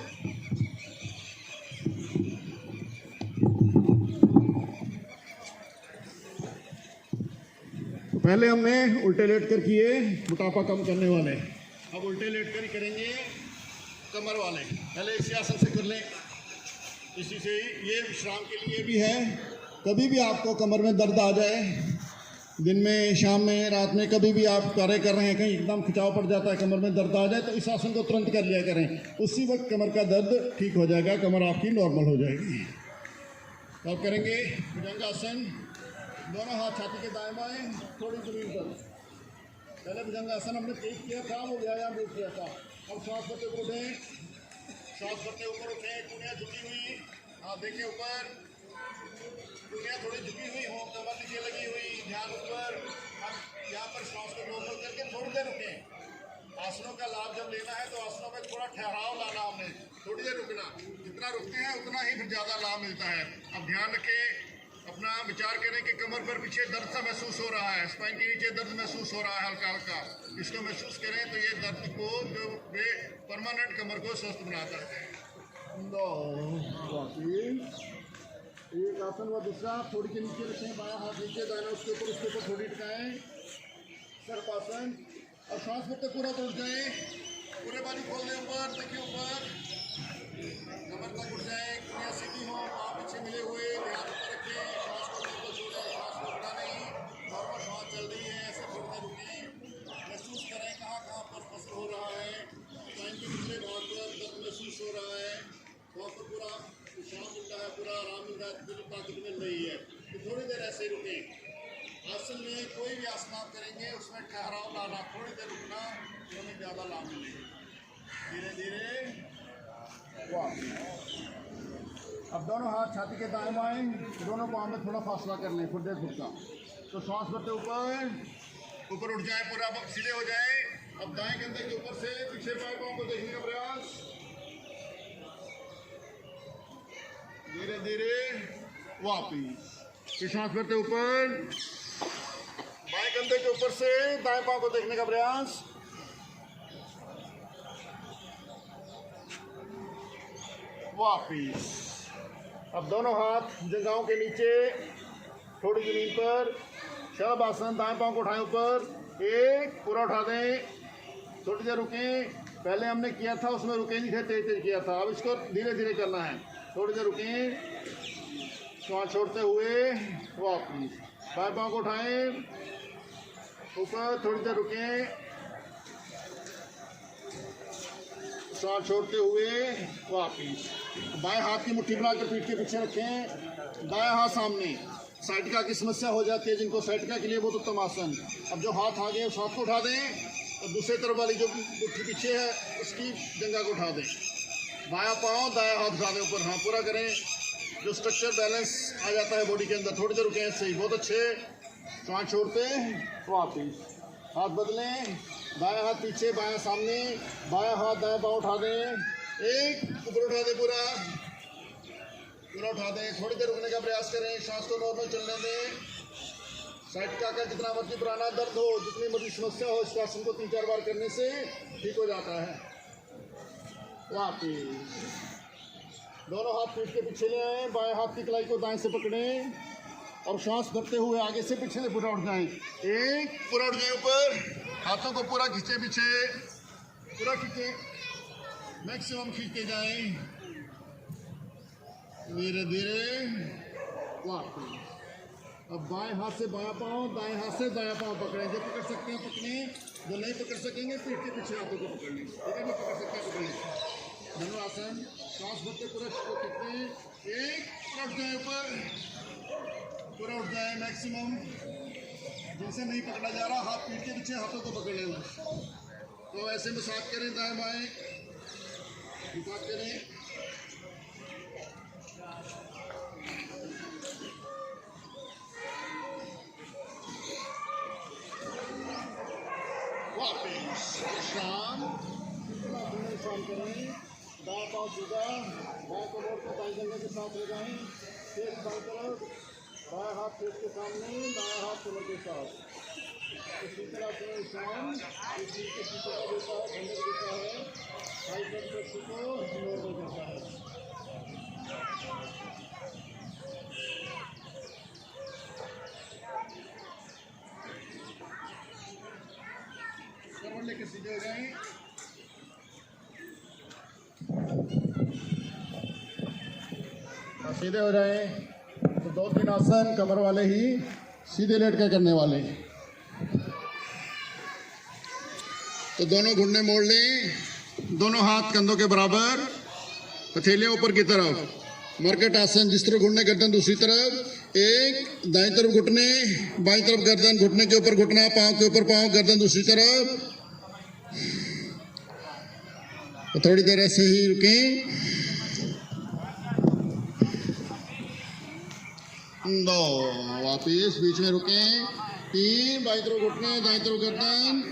पहले हमने उल्टे लेट कर किए मोटापा कम करने वाले, अब उल्टे लेट कर ही करेंगे कमर वाले। पहले इसी आसन से कर लें, इसी से ही। ये विश्राम के लिए भी है। कभी भी आपको कमर में दर्द आ जाए, दिन में, शाम में, रात में, कभी भी आप कार्य कर रहे हैं, कहीं एकदम खिंचाव पड़ जाता है, कमर में दर्द आ जाए, तो इस आसन को तुरंत कर लिया करें। उसी वक्त कमर का दर्द ठीक हो जाएगा, कमर आपकी नॉर्मल हो जाएगी। तो आप करेंगे भुजंगासन, दोनों हाथ छाती के दाएं बाएं, थोड़ी जमीन पर। पहले भुजंगासन हमने तेज किया था, वो व्यायाम भी किया था। अब सांस भरते ऊपर उठें, सांस भरते ऊपर उठें, कुनियाँ झुकी हुई, हाँ देखिए ऊपर, कुनियाँ थोड़ी झुकी हुई हो, कमर नीचे लगी हुई, ध्यान ऊपर। अब यहाँ पर सांस को नॉर्मल करके थोड़ी देर रुकें। आसनों का लाभ जब लेना है तो आसनों में थोड़ा ठहराव लाना, हमने थोड़ी देर रुकना। जितना रुकते हैं उतना ही फिर ज़्यादा लाभ मिलता है। अब ध्यान रखें, अपना विचार करें कि कमर पर पीछे दर्द सा महसूस हो रहा है, स्पाइन के नीचे दर्द महसूस हो रहा है हल्का हल्का, इसको महसूस करें। तो ये दर्द को जो परमानेंट कमर को स्वस्थ बनाता है। एक आसन व दूसरा, थोड़ी के नीचे रखें, बायां हाथ नीचे, दाहिना उसके ऊपर थोड़ी टिकाएं, सर्पासन। और सांस भरते पूरा उठ जाए, पूरे बाजू खोल दें ऊपर, देखिए ऊपर, कमर तक उठ जाए, कुनियाँ सीधी हो, पाँव पीछे मिले हुए, ध्यान ऊपर रखें, सांस को ऊपर छोड़ें, सांस को उठा नहीं, नॉर्मल सांस चल रही है, ऐसे थोड़ी देर रुकें, महसूस करें कहाँ कहाँ पर फसल हो रहा है, स्पाइन के पिछले भाग पर दर्द महसूस हो रहा है, वहाँ पर पूरा विश्राम मिल रहा है, पूरा आराम मिल रहा है, पूरी ताकत मिल रही है। तो थोड़ी देर ऐसे रुकें। आसन में कोई भी आसन आप करेंगे उसमें ठहराव लाना, थोड़ी देर रुकना, तो हमें ज़्यादा लाभ मिलेगा। धीरे धीरे वाह। अब दोनों हाथ छाती के दाएं बाएं, दोनों पाँव में थोड़ा फासला कर लें, थोड़ी देर खुद का। तो सांस भरते ऊपर उठ जाए, पूरा सीधे हो जाए। अब दाएं कंधे के ऊपर से पीछे बाएं पाँव को देखने का प्रयास, धीरे धीरे वापिस। फिर सांस भरते ऊपर, बाएं कंधे के ऊपर से दाएं पाँव को देखने का प्रयास, वापिस। अब दोनों हाथ जंघाओं के नीचे, थोड़ी जमीन पर, शव आसन, दाएं पाँव को उठाएं ऊपर, एक पूरा उठा दें, थोड़ी देर रुकें। पहले हमने किया था उसमें रुके नहीं थे, तेज तेज किया था, अब इसको धीरे धीरे करना है। थोड़ी देर रुकें, सांस छोड़ते हुए वापिस, बाएं पाँव को उठाएं ऊपर, थोड़ी देर रुकें, सांस छोड़ते हुए वापिस। बाएं हाथ की मुट्ठी बनाकर पीठ के पीछे रखें, दायां हाथ सामने। साइटिका की समस्या हो जाती है जिनको, साइटिका के लिए बहुत उत्तम आसन। अब जो हाथ आगे उस हाथ को उठा दें, और दूसरी तरफ वाली जो मुट्ठी पीछे है उसकी जंघा को उठा दें। बायां पाँव दायां हाथ उठा दें ऊपर, हाँ पूरा करें, जो स्ट्रक्चर बैलेंस आ जाता है बॉडी के अंदर। थोड़ी देर रुकें ऐसे ही, बहुत अच्छे। सांस छोड़ते वापिस, हाथ बदलें, दायां हाथ पीछे, बायां सामने, बायां हाथ दायां पाँव उठा दें, एक ऊपर उठा दें, पूरा उठा दें। थोड़ी देर रुकने का प्रयास करें, सांस को नॉर्मल चलने दें। साइटिका का जितना मर्जी पुराना दर्द हो, जितनी मर्जी समस्या हो, इस आसन को 3-4 बार करने से ठीक हो जाता है। वापिस, दोनों हाथ पीठ के पीछे ले आए, बाएं हाथ की कलाई को दाएं से पकड़ें और सांस भरते हुए आगे से पीछे से पूरा उठ जाएं। एक पूरा उठ जाए ऊपर, हाथों को पूरा खींचे पीछे, पूरा खींचे, मैक्सिमम खींचते जाएं, धीरे धीरे वापिस। अब बाएं हाथ से बायां पाँव, दाएं हाथ से दायां पाँव पकड़ें, जो पकड़ सकते हैं पकड़ें, जो नहीं पकड़ सकेंगे पीठ के पीछे हाथों को पकड़ लें, ठीक है, नहीं पकड़ सकते हैं पकड़ लें। धनुरासन, सांस भरते पूरा कितने, एक पूरा उठ जाए ऊपर, पूरा उठ जाए मैक्सिमम, जिनसे नहीं पकड़ा जा रहा, हाथ पीठ के पीछे हाथों को पकड़ लेना। तो ऐसे मसाज करें, दाएं बाएं मसाज करें। वापिस विश्राम करें। दाएं पाँव सीधा, बाएं कमर को दाएं जंघे के साथ लगाएं। फेस बाएं तरफ, बाएं हाथ फेस के सामने, दाएं हाथ कमर के साथ। इसी तरह से विश्राम इसी के पीछे को देता है, ठंडक देता है, साइड में पेशी को नॉर्मल करता है। कमर लेके सीधे हो जाएं। सीधे हो जाए। तो 2-3 आसन कमर वाले ही सीधे लेट कर करने वाले। तो दोनों घुटने मोड़ लें, दोनों हाथ कंधों के बराबर, हथेलियां ऊपर की तरफ। मरकट आसन, जिस तरफ घुटने गर्दन दूसरी तरफ। एक, दाईं तरफ घुटने, बाईं तरफ गर्दन, घुटने के ऊपर घुटना, पांव के ऊपर पांव, गर्दन दूसरी तरफ। तो थोड़ी देर ऐसे ही रुकें। 2, वापिस बीच में रुकें। 3, बाईं तरफ घुटने, दाईं तरफ गर्दन।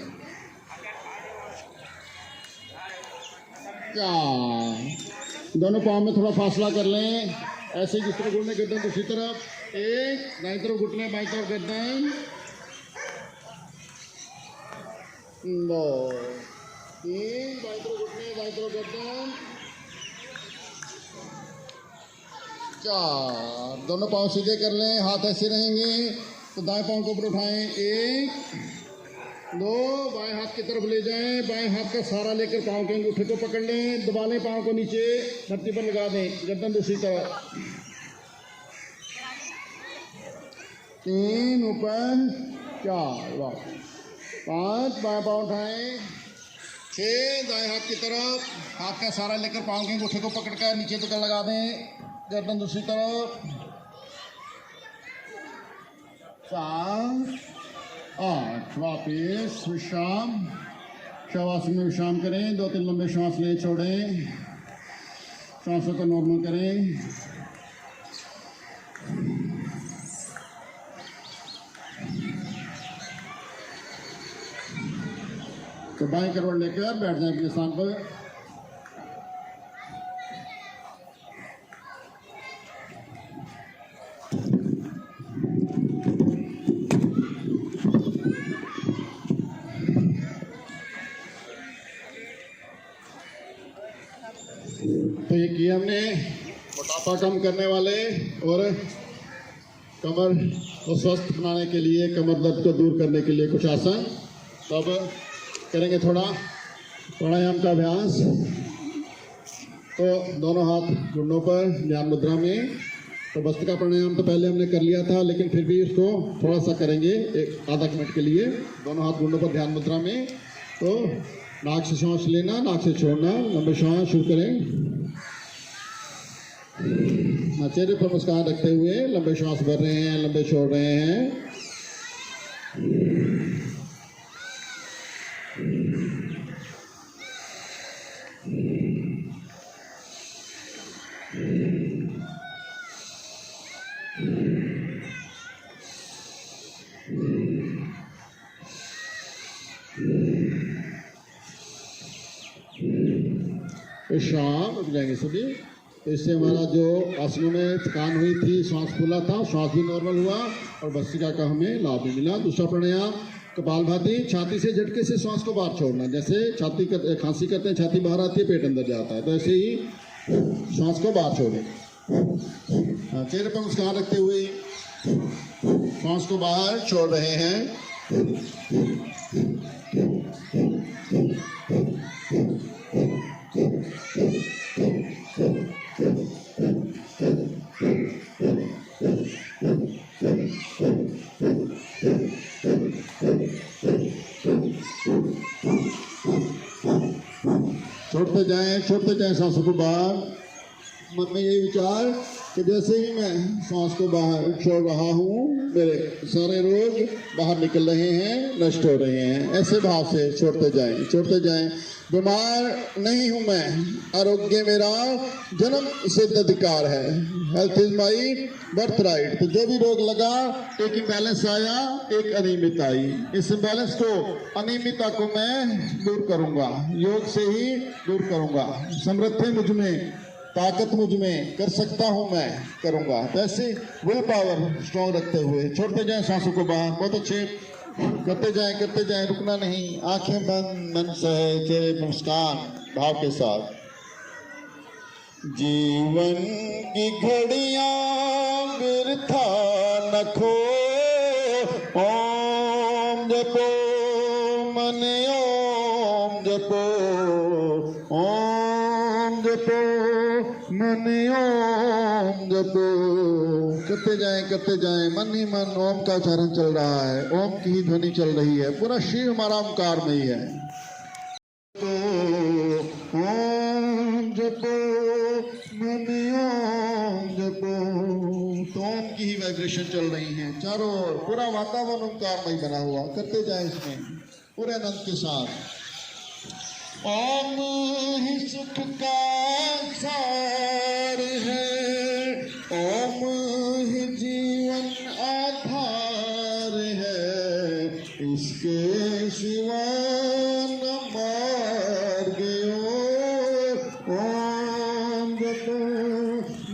4, दोनों पाँव में थोड़ा फासला कर लें, ऐसे जिस तरह घुटने गर्दन दूसरी तरफ। 1, दाईं तरफ घुटने, बाईं तरफ गर्दन। 2, 3, बाईं तरफ घुटने, दाईं तरफ गर्दन। 4, दोनों पाँव सीधे कर लें, हाथ ऐसे रहेंगे। तो दाएं पाँव को ऊपर उठाएं। 1, 2, बाएं हाथ की तरफ ले जाएं, बाएं हाथ का सहारा लेकर पाँव के अंगूठे को पकड़ लें, दबा लें, पाँव को नीचे धरती पर लगा दें, गर्दन दूसरी तरफ। 3, ऊपर। 4, वाह। 5, बाएं पाँव उठाएं। 6, दाएं हाथ की तरफ, हाथ का सहारा लेकर पाँव के अंगूठे को पकड़कर नीचे तक लगा दें, गर्दन दूसरी तरफ। 7, 8, वापिस विश्राम। शवासन में विश्राम करें। 2-3 लंबे श्वास लें, छोड़ें, श्वासों को नॉर्मल करें। तो बाएं करवट लेकर बैठ जाएं अपने स्थान पर। तो ये किया हमने मोटापा कम करने वाले और कमर को स्वस्थ बनाने के लिए, कमर दर्द को दूर करने के लिए कुछ आसन। तो अब करेंगे थोड़ा प्राणायाम का अभ्यास। तो दोनों हाथ घुटनों पर ध्यान मुद्रा में। तो भस्त्रिका प्राणायाम तो पहले हमने कर लिया था, लेकिन फिर भी इसको थोड़ा सा करेंगे, एक आधा मिनट के लिए। दोनों हाथ घुटनों पर ध्यान मुद्रा में। तो नाक से सांस लेना, नाक से छोड़ना, लंबे सांस शुरू करें। चेहरे पर मुस्कान रखते हुए लंबे श्वास भर रहे हैं, लंबे छोड़ रहे हैं। विश्राम। रुक जाएंगे सभी। इससे हमारा जो आसनों में थकान हुई थी, श्वास फूला था, श्वास भी नॉर्मल हुआ और भस्त्रिका का हमें लाभ भी मिला। दूसरा प्राणायाम कपालभाति, छाती से झटके से श्वास को बाहर छोड़ना। जैसे छाती खांसी करते हैं, छाती बाहर आती है, पेट अंदर जाता है, तो ऐसे ही श्वास को बाहर छोड़ें। चेहरे पर मुस्कान रखते हुए श्वास को बाहर छोड़ रहे हैं। छोड़ते जाएं सांसों को बाहर। मन में यही विचार कि जैसे ही मैं सांस को बाहर छोड़ रहा हूँ मेरे सारे रोग बाहर निकल रहे हैं, नष्ट हो रहे हैं। ऐसे भाव से छोड़ते जाएं। बीमार नहीं हूँ मैं, आरोग्य मेरा जन्म सिद्ध अधिकार है। Health is my birth right. तो जो भी रोग लगा, एक इम्बैलेंस आया, एक अनियमित आई। इस इम्बैलेंस को, अनियमितता को मैं दूर करूंगा, योग से ही दूर करूंगा। समृद्धि मुझ में, ताकत मुझ में, कर सकता हूं मैं, करूंगा। तो ऐसे विल पावर स्ट्रॉन्ग रखते हुए छोड़ते जाएं सांसों को बाहर। बहुत अच्छे, करते जाएं, रुकना नहीं। आंखें बंद, मन सहज, चेहरे पर मुस्कान भाव के साथ। जीवन की घड़ियां बिरथा न खो, ओम जपो मन, ओम जपो, ओम जपो मन, ओम जपो। करते जाएं, मन ही मन ओम का उच्चारण चल रहा है, ओम की ही ध्वनि चल रही है। पूरा शरीर हमारा ओमकार में ही है। ओम जपो मन, ओम जपो। तो ओम की ही वाइब्रेशन चल रही है चारों ओर। पूरा वातावरण ओमकार में ही बना हुआ। करते जाएं इसमें पूरे आनंद के साथ। ओम ही सुख का सार है, ओम ही जीवन आधार है, इसके सिवा न मार्ग और। ओम जपो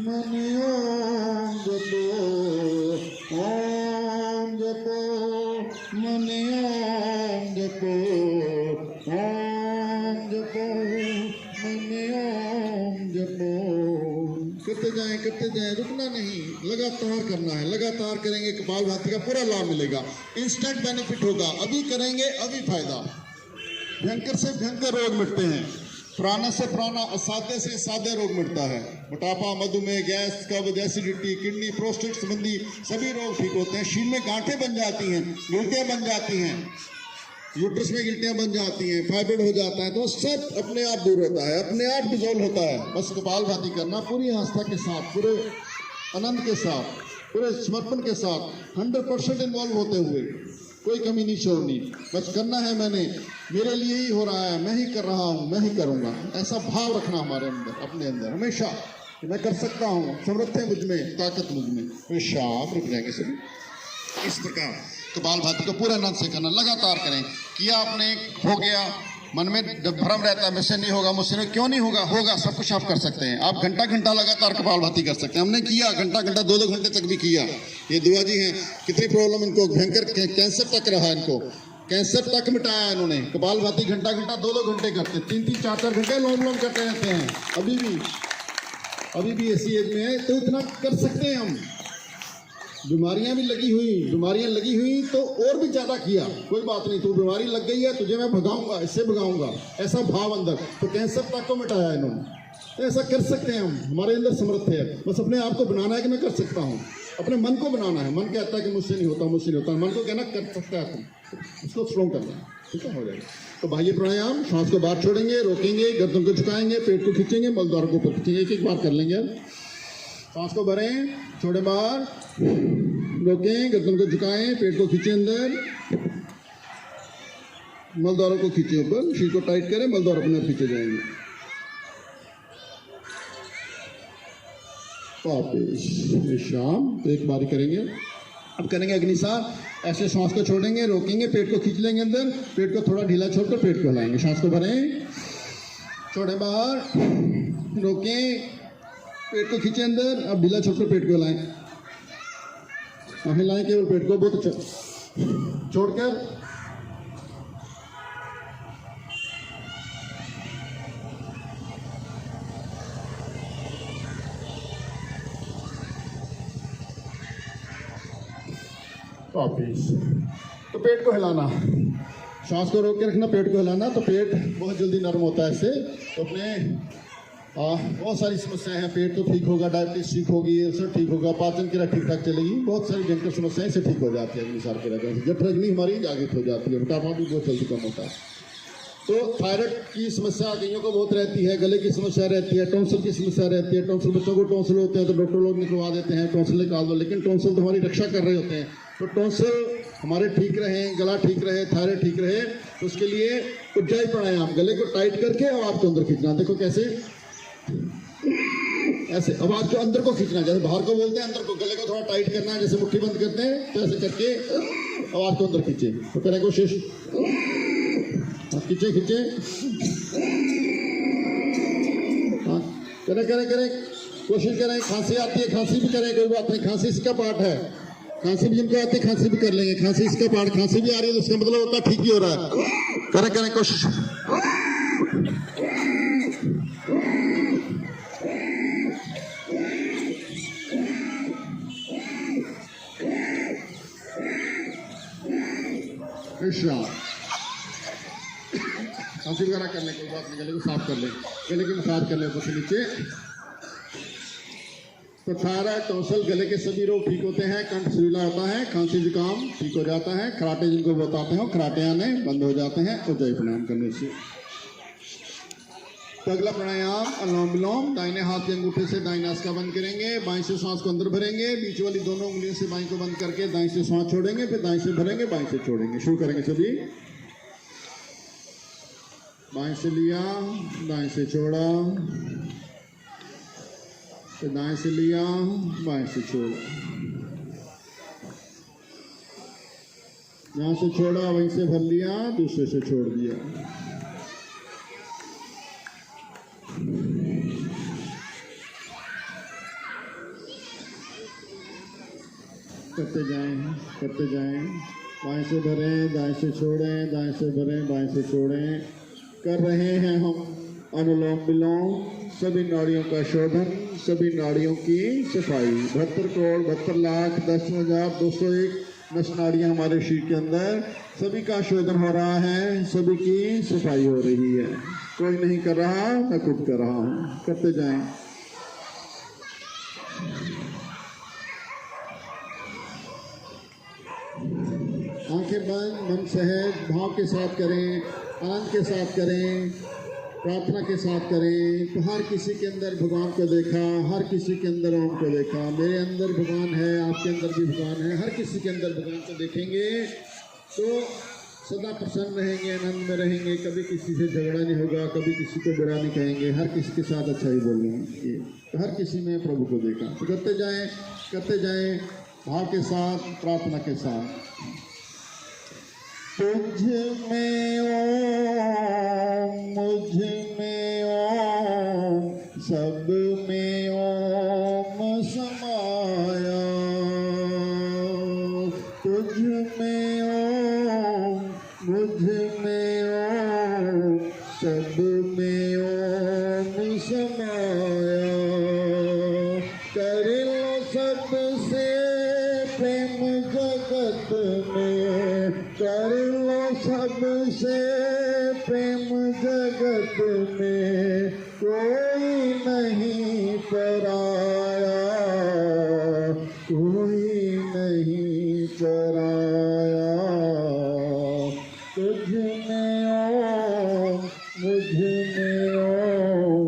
मन, ओम जपो, ओम जपो मन, ओम जपो, ओम जपो मन, ओम जपो। करते जाएं, रुकना नहीं, लगातार करना है। लगातार करेंगे कपालभाति का पूरा लाभ मिलेगा, इंस्टेंट बेनिफिट होगा। अभी करेंगे, अभी फायदा। भयंकर से भयंकर रोग मिटते हैं, पुराना से पुराना, असाध्य से साध्य रोग मिटता है। मोटापा, मधुमेह, गैस, कब्ज, एसिडिटी, किडनी, प्रोस्टेट संबंधी सभी रोग ठीक होते हैं। शील में गांठें बन जाती हैं, गिल्टियां बन जाती हैं, यूट्रस में गिल्टियां बन जाती हैं, फाइब्रोइड हो जाता है, तो सब अपने आप दूर होता है, अपने आप डिजोल्व होता है। बस कपालभाति करना पूरी आस्था के साथ, पूरे आनंद के साथ, पूरे समर्पण के साथ, 100% इन्वॉल्व होते हुए, कोई कमी नहीं छोड़नी। बस करना है, मैंने, मेरे लिए ही हो रहा है, मैं ही कर रहा हूँ, मैं ही करूँगा। ऐसा भाव रखना हमारे अंदर, अपने अंदर हमेशा कि मैं कर सकता हूँ, समर्थ है मुझ में, ताकत मुझ में। तो शाम रुक जाएंगे सभी। इस प्रकार कपालभाति को पूरे आनंद से करना, लगातार करें। किया आपने, हो गया, मन में जब भ्रम रहता है मुझसे नहीं होगा, मुझसे नहीं, क्यों नहीं होगा, होगा, सब कुछ आप कर सकते हैं। आप घंटा लगातार कपालभाति कर सकते हैं। हमने किया घंटा 2-2 घंटे तक भी किया। ये दुआ जी हैं, कितनी प्रॉब्लम इनको, भयंकर कैंसर तक रहा इनको, कैंसर तक मिटाया इन्होंने। कपालभाति घंटा 2-2 घंटे करते, 3-3, 4-4 घंटे लोम करते रहते हैं। अभी भी ऐसी एज में है तो इतना कर सकते हैं हम। बीमारियां लगी हुई तो और भी ज्यादा किया, कोई बात नहीं। तो बीमारी लग गई है, तुझे मैं भगाऊंगा, इससे भगाऊंगा, ऐसा भाव अंदर। तो कैंसर तक को मिटाया इन्होंने। तो ऐसा कर सकते हैं हम, हमारे अंदर समर्थ है। बस अपने आप को बनाना है कि मैं कर सकता हूँ। अपने मन को बनाना है। मन कहता है कि मुझसे नहीं होता। मन को कहना कर सकता है तुम, उसको स्ट्रॉन्ग करना है, ठीक है, हो जाएगा। तो बाह्य प्राणायाम, सांस को बाहर छोड़ेंगे, रोकेंगे, गर्दन को झुकाएंगे, पेट को खींचेंगे, मलद्वार को ऊपर खींचेंगे। एक बार कर लेंगे। सांस को भरें, छोड़े बाहर, रोकें, गर्दन को झुकाएं, पेट को खींचें अंदर, मलद्वारों को खींचें ऊपर, शीर को टाइट करें, मलद्वार अपने आप खींचे जाएंगे। वापिस विश्राम। तो एक बारी करेंगे। अब करेंगे अग्निसार। ऐसे सांस को छोड़ेंगे, रोकेंगे, पेट को खींच लेंगे अंदर, पेट को थोड़ा ढीला छोड़कर पेट को हिलाएंगे। सांस को भरें, छोड़े बाहर, रोकें, पेट को खींचे अंदर, अब ढीला छोड़कर पेट को हिलाएं। हिलाएं केवल पेट को, बहुत अच्छा। छोड़कर वापिस। तो पेट को हिलाना, सांस को रोक के रखना, पेट को हिलाना। तो पेट बहुत जल्दी नरम होता है इससे। तो अपने बहुत सारी समस्याएं हैं, पेट तो ठीक होगा, डायबिटीज ठीक होगी, अल्सर ठीक होगा, पाचन क्रिया ठीक ठाक चलेगी, बहुत सारी भयंकर समस्याएं से ठीक हो जाती है अग्निसार के रहते हैं। जठराग्नि हमारी जागृत हो जाती है, मोटापा भी बहुत जल्दी कम होता है। तो थायराइड की समस्या कईयों को बहुत रहती है, गले की समस्या रहती है, टॉन्सिल की समस्या रहती है। टॉन्सिल, बच्चों को टॉन्सिल होते हैं तो डॉक्टर लोग निकलवा देते हैं, टॉन्सिल निकाल दो, लेकिन टॉन्सिल तो हमारी रक्षा कर रहे होते हैं। तो टॉन्सिल हमारे ठीक रहे, गला ठीक रहे, थायराइड ठीक रहे, तो उसके लिए उज्जाई प्राणायाम, गले को टाइट करके आवाज को अंदर खींचना। देखो कैसे, ऐसे आवाज को अंदर को खींचना, जैसे बाहर को बोलते हैं, अंदर को, गले को थोड़ा टाइट करना है, जैसे मुट्ठी बंद करते हैं, तो ऐसे करके आवाज को अंदर खींचे। तो करें कोशिश, खींचे खींचे, हाँ करें करें करें, कोशिश करें। खांसी आती है, खांसी भी करें, कोई बात नहीं, खांसी इसका पार्ट है। खांसी भी जिनको आती है खांसी भी कर लेंगे, खांसी इसका पार्ट। खांसी भी आ रही है तो उसका मतलब होता है ठीक ही हो रहा है। करें करें कोशिश, खांसी वगैरह कर ले, कोई बात नहीं, गले को साफ कर ले, गले की मसाज कर ले ऊपर से नीचे। तो थायराइड, टॉन्सिल, गले के सभी रोग ठीक होते हैं, कंठ सुरीला होता है, खांसी जुकाम ठीक हो जाता है, खराटे जिनको बताते हैं खराटे आने बंद हो जाते हैं उज्जाई प्राणायाम करने से। तो अगला प्राणायाम अनुलोम विलोम। दाहिने हाथ के अंगूठे से दाहिने नासिका बंद करेंगे, बाएं से सांस को अंदर भरेंगे, बीच वाली दोनों उंगलियों से बाएं को बंद करके दाएं से सांस छोड़ेंगे, फिर दाएं से भरेंगे, बाएं से छोड़ेंगे। शुरू करेंगे सभी। बाएं से लिया, दाएं से छोड़ा, फिर दाएं से लिया, बाएं से छोड़ा, यहाँ से छोड़ा वहीं से भर लिया, दूसरे से छोड़ दिया। करते जाएं, करते जाएं। बाएं से भरें, दाएं से छोड़ें, दाएं से भरें, बाएं से छोड़ें। कर रहे हैं हम अनुलोम विलोम, सभी नाड़ियों का शोधन, सभी नाड़ियों की सफाई। 72 करोड़ 72 लाख 10,201 नस नाड़ियाँ हमारे शरीर के अंदर, सभी का शोधन हो रहा है, सभी की सफाई हो रही है। कोई नहीं कर रहा, मैं खुद कर रहा हूँ। करते जाएं। आंखें बंद, मन सहज भाव के साथ करें, आनंद के साथ करें, प्रार्थना के साथ करें। तो हर किसी के अंदर भगवान को देखा, हर किसी के अंदर ओम को देखा। मेरे अंदर भगवान है, आपके अंदर भी भगवान है, हर किसी के अंदर भगवान को देखेंगे तो सदा प्रसन्न रहेंगे, आनंद में रहेंगे। कभी किसी से झगड़ा नहीं होगा, कभी किसी को बुरा नहीं कहेंगे, हर किसी के साथ अच्छा ही बोलेंगे। तो हर किसी में प्रभु को देखा। तो करते जाएं भाव के साथ, प्रार्थना के साथ। तुझ में ओम, मुझ में ओम, सब में ओम समाया। तुझ में ओम, मुझ में ओम, सब में ओम समाया। कर लो सबसे प्रेम जगत में, कर लो सबसे प्रेम जगत में, कोई नहीं पराया, कोई नहीं पराया। तुझ में ओम, मुझ में ओम,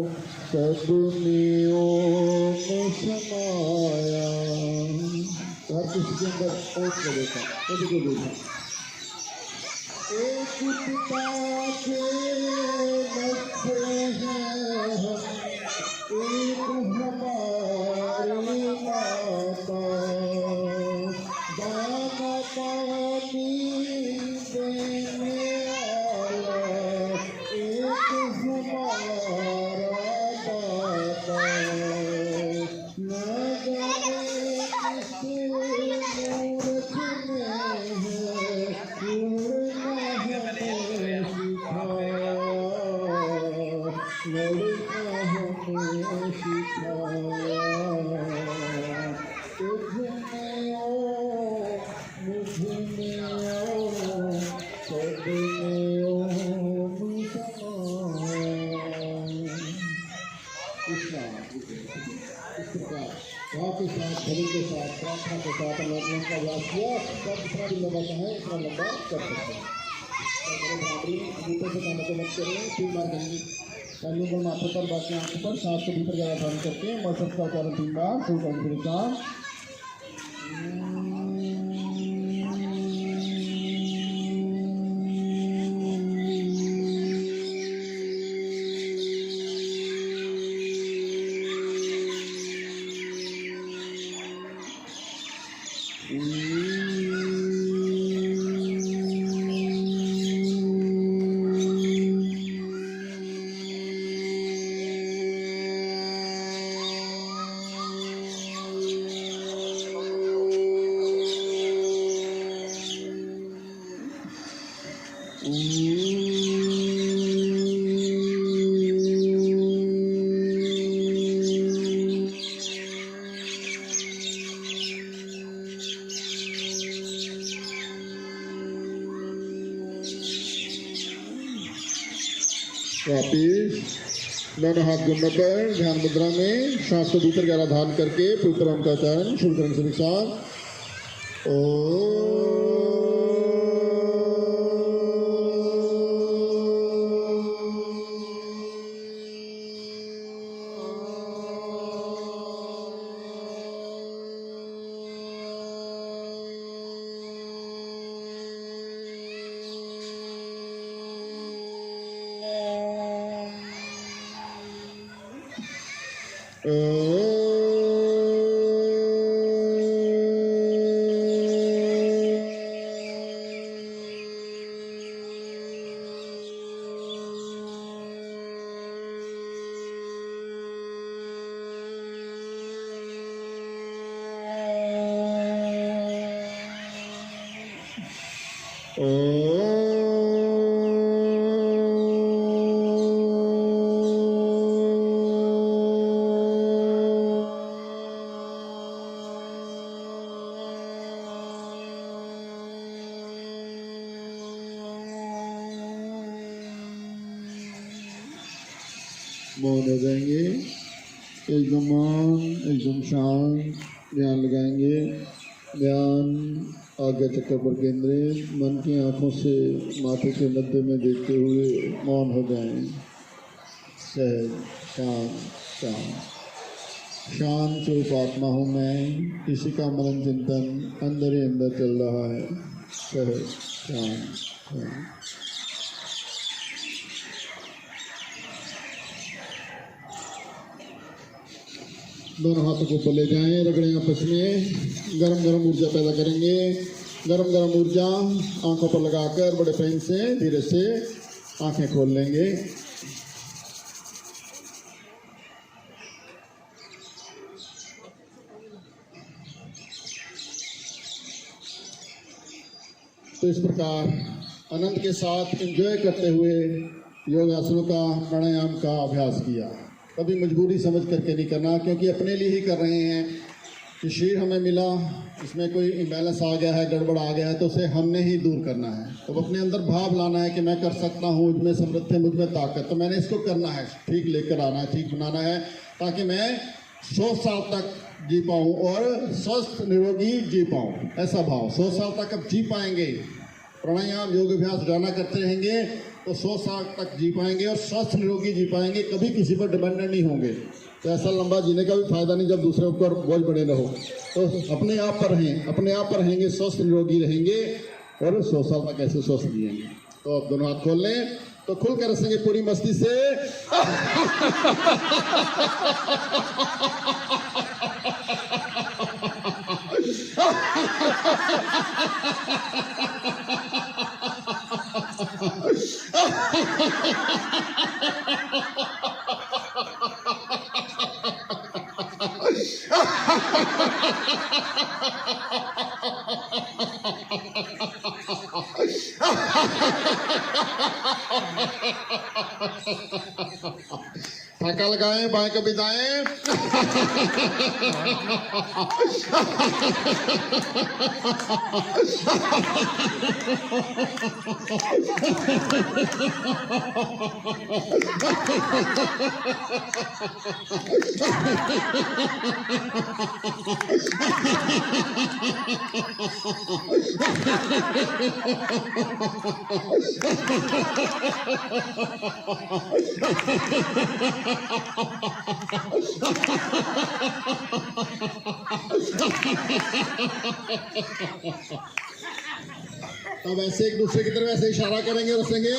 सब में ओम समाया। हर किसी के अंदर ओम को देखा, सभी को देखा। एक पिता के बच्चे हैं हम, एक हमारी माता। दाना पानी देने वाला एक हमारा दाता। न जाने किस मूर्ख में है लड़का हमें सिखाया। तुझ में ओम, मुझ में ओम, सब में ओम समाया। इस प्रकार भाव के साथ, भजन के साथ, प्रार्थना के साथ अनुलोम का अभ्यास किया। सब जितना भी लंबा है इतना लंबा कर सकते हैं। ऊपर से कानों को बंद करें, फिर मार देंगे तालियों को माथे पर, बाकी आंखों पर, सांस को भीतर गहरा धारण करके मौसम का उच्चारण 3 बार शुरू करने के साथ वापिस दोनों हाथ घुटनों पर ध्यान मुद्रा में सांस को भीतर गहरा धारण करके फिर ओम का उच्चारण शुरू करने से साथ मौन हो जाएंगे, एकदम मौन, एकदम शांत, ध्यान लगाएंगे। ध्यान आज्ञा चक्र पर केंद्रित, मन की आंखों से माथे के मध्य में देखते हुए मौन हो जाएं। सहज शांत शांत शांत स्वरूप आत्मा हूँ मैं, इसी का मनन चिंतन अंदर ही अंदर चल रहा है। सहज शांत शांत। दोनों हाथों को ऊपर ले जाएं, रगड़ें आपस में, गरम गरम ऊर्जा पैदा करेंगे। गरम गरम ऊर्जा आंखों पर लगाकर बड़े प्रेम से धीरे से आंखें खोल लेंगे। तो इस प्रकार आनंद के साथ एंजॉय करते हुए योगासनों का, प्राणायाम का अभ्यास किया। कभी मजबूरी समझ करके नहीं करना, क्योंकि अपने लिए ही कर रहे हैं कि शरीर हमें मिला, इसमें कोई इम्बैलेंस आ गया है, गड़बड़ आ गया है, तो उसे हमने ही दूर करना है। तो अपने अंदर भाव लाना है कि मैं कर सकता हूँ, मुझ में समृद्धि है, मुझ में ताकत, तो मैंने इसको करना है, ठीक लेकर आना है, ठीक बनाना है, ताकि मैं 100 साल तक जी पाऊँ और स्वस्थ निरोगी जी पाऊँ। ऐसा भाव 100 साल तक अब जी पाएंगे। प्राणायाम योग अभ्यास जाना करते रहेंगे तो 100 साल तक जी पाएंगे और स्वस्थ निरोगी जी पाएंगे, कभी किसी पर डिपेंडेंट नहीं होंगे। तो ऐसा लंबा जीने का भी फायदा नहीं जब दूसरे ऊपर बोझ बने रहो। तो अपने आप पर रहें, अपने आप पर रहेंगे, स्वस्थ निरोगी रहेंगे और 100 साल तक ऐसे स्वस्थ जिएंगे। तो अब दोनों हाथ खोल लें, तो खुल कर हंसेंगे पूरी मस्ती से। ठाका लगाएं, बाएं कभी दाएं। अब ऐसे एक दूसरे की तरफ ऐसे इशारा करेंगे और हंसेंगे।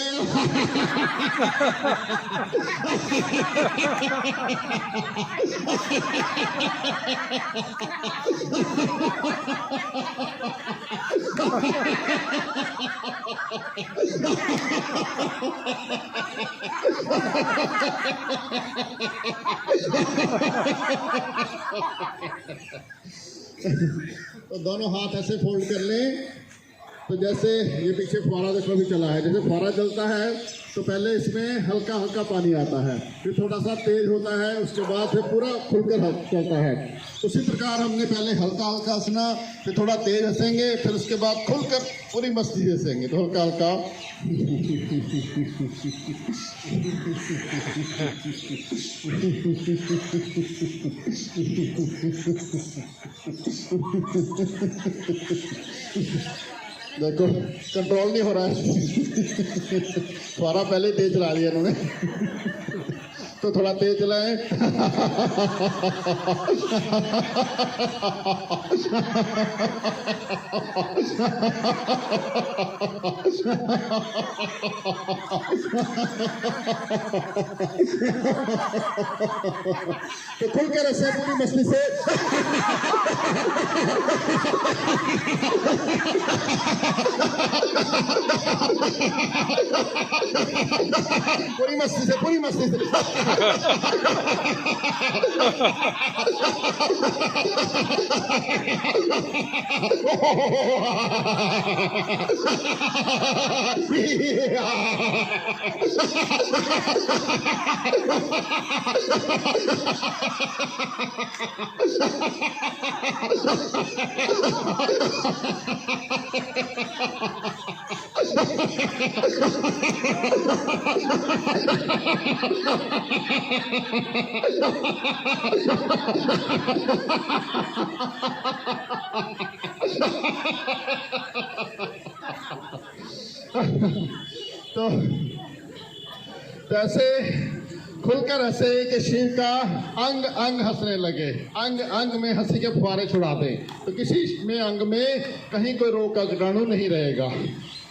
तो दोनों हाथ ऐसे फोल्ड कर लें। तो जैसे ये पीछे फुहारा देखो भी चला है, जैसे फुहारा चलता है तो पहले इसमें हल्का हल्का पानी आता है, फिर थोड़ा सा तेज होता है, उसके बाद फिर पूरा खुलकर चलता है। उसी प्रकार हमने पहले हल्का हल्का हंसना, फिर थोड़ा तेज हंसेंगे, फिर उसके बाद खुलकर पूरी मस्ती से हंसेंगे। तो हल्का हल्का देखो कंट्रोल नहीं हो रहा है। फुहारा पहले तेज चला लिया इन्होंने। तो थोड़ा तेज चलाएं। तो खुलकर ऐसे पूरी मस्ती से पूरी मस्ती से तो ऐसे खुलकर हंसे कि शरीर का अंग अंग हंसने लगे, अंग अंग में हंसी के फुहारे छुड़ा दें। तो किसी में अंग में कहीं कोई रोग का कीटाणु नहीं रहेगा।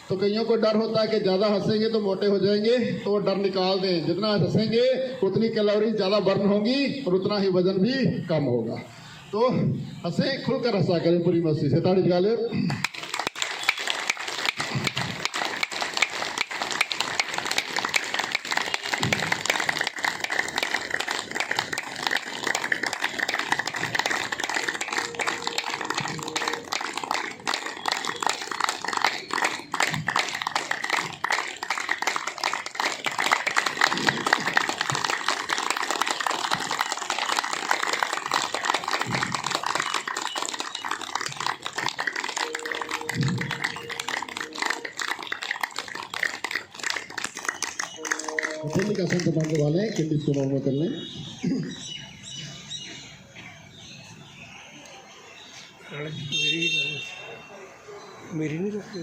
तो कईयों को डर होता है कि ज़्यादा हंसेंगे तो मोटे हो जाएंगे, तो वो डर निकाल दें। जितना हंसेंगे उतनी कैलोरी ज़्यादा बर्न होगी और उतना ही वजन भी कम होगा। तो हंसे, खुलकर हंसा करें पूरी मस्ती से। ताड़ी लगा ले। ठंडी का आसन दबाने वाले हैं, किंडी को नॉर्मल कर लें। मेरी नहीं रखती।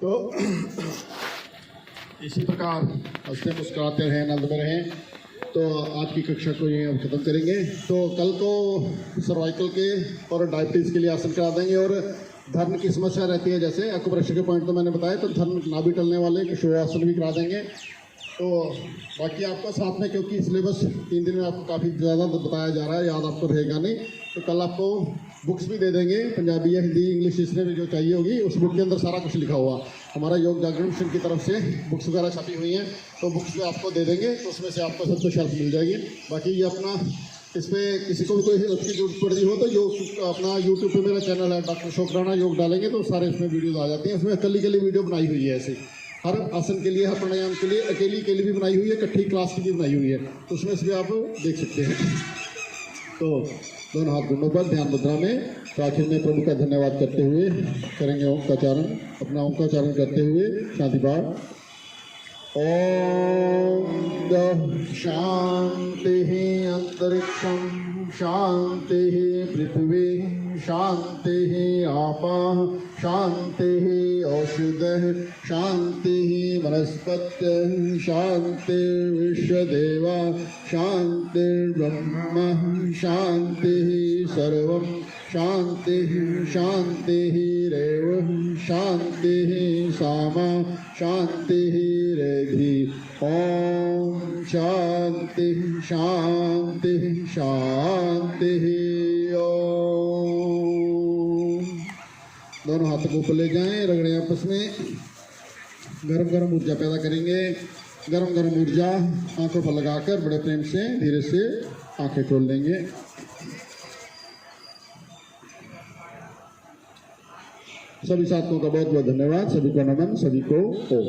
तो इसी प्रकार हंसते मुस्कुराते रहें, आनंद में रहें। तो आज की कक्षा को ये हम ख़त्म करेंगे। तो कल को सर्वाइकल के और डायबिटीज़ के लिए आसन करा देंगे। और धर्म की समस्या रहती है, जैसे एक्यूप्रेशर के पॉइंट तो मैंने बताया, तो धर्म नाभि टलने वाले शोआसन भी करा देंगे। तो बाकी आपका साथ में, क्योंकि सिलेबस 3 दिन में आपको काफ़ी ज़्यादा बताया जा रहा है, याद आपको रहेगा नहीं, तो कल आपको बुक्स भी दे देंगे, पंजाबी या हिंदी इंग्लिश जिसमें भी जो चाहिए होगी उस बुक के अंदर सारा कुछ लिखा हुआ। हमारा योग जागरण मिशन की तरफ से बुक्स वगैरह छपी हुई हैं, तो बुक्स भी आपको दे देंगे, तो उसमें से आपको सब कुछ हेल्प मिल जाएगी। बाकी ये अपना इस पर किसी को भी कोई हेल्प की जरूरत पड़ रही हो तो योग अपना यूट्यूब पे मेरा चैनल है डॉक्टर शुक्राना योग, डालेंगे तो सारे इसमें वीडियोज आ जाती हैं। इसमें अकेली वीडियो बनाई हुई है, ऐसे हर आसन के लिए, हर प्राणायाम के लिए अकेली के लिए भी बनाई हुई है, इकट्ठी क्लास की भी बनाई हुई है, तो उसमें से भी आप देख सकते हैं। तो दोनों हाथ घुटनों पर ध्यान मुद्रा में, तो आखिर में प्रभु का धन्यवाद करते हुए करेंगे ओम का चारण, अपना ओम का चारण करते हुए शांति पाठ। ओम शांति अंतरिक्षम शांति पृथ्वी शांति आपः शांति औषधः शांति वनस्पत्य शांति विश्वदेवा शांति ब्रह्म शांति सर्वं शांति शांति रेव शांति सामा शांति रेधि। ओम शांति शांति शांति। ओम। दोनों हाथों को ऊपर ले जाएं, रगड़ें आपस में, गरम गरम ऊर्जा पैदा करेंगे। गरम गरम ऊर्जा आंखों पर लगाकर बड़े प्रेम से धीरे से आंखें खोल लेंगे। सभी साथियों का बहुत बहुत धन्यवाद, सभी को नमन, सभी को ओम।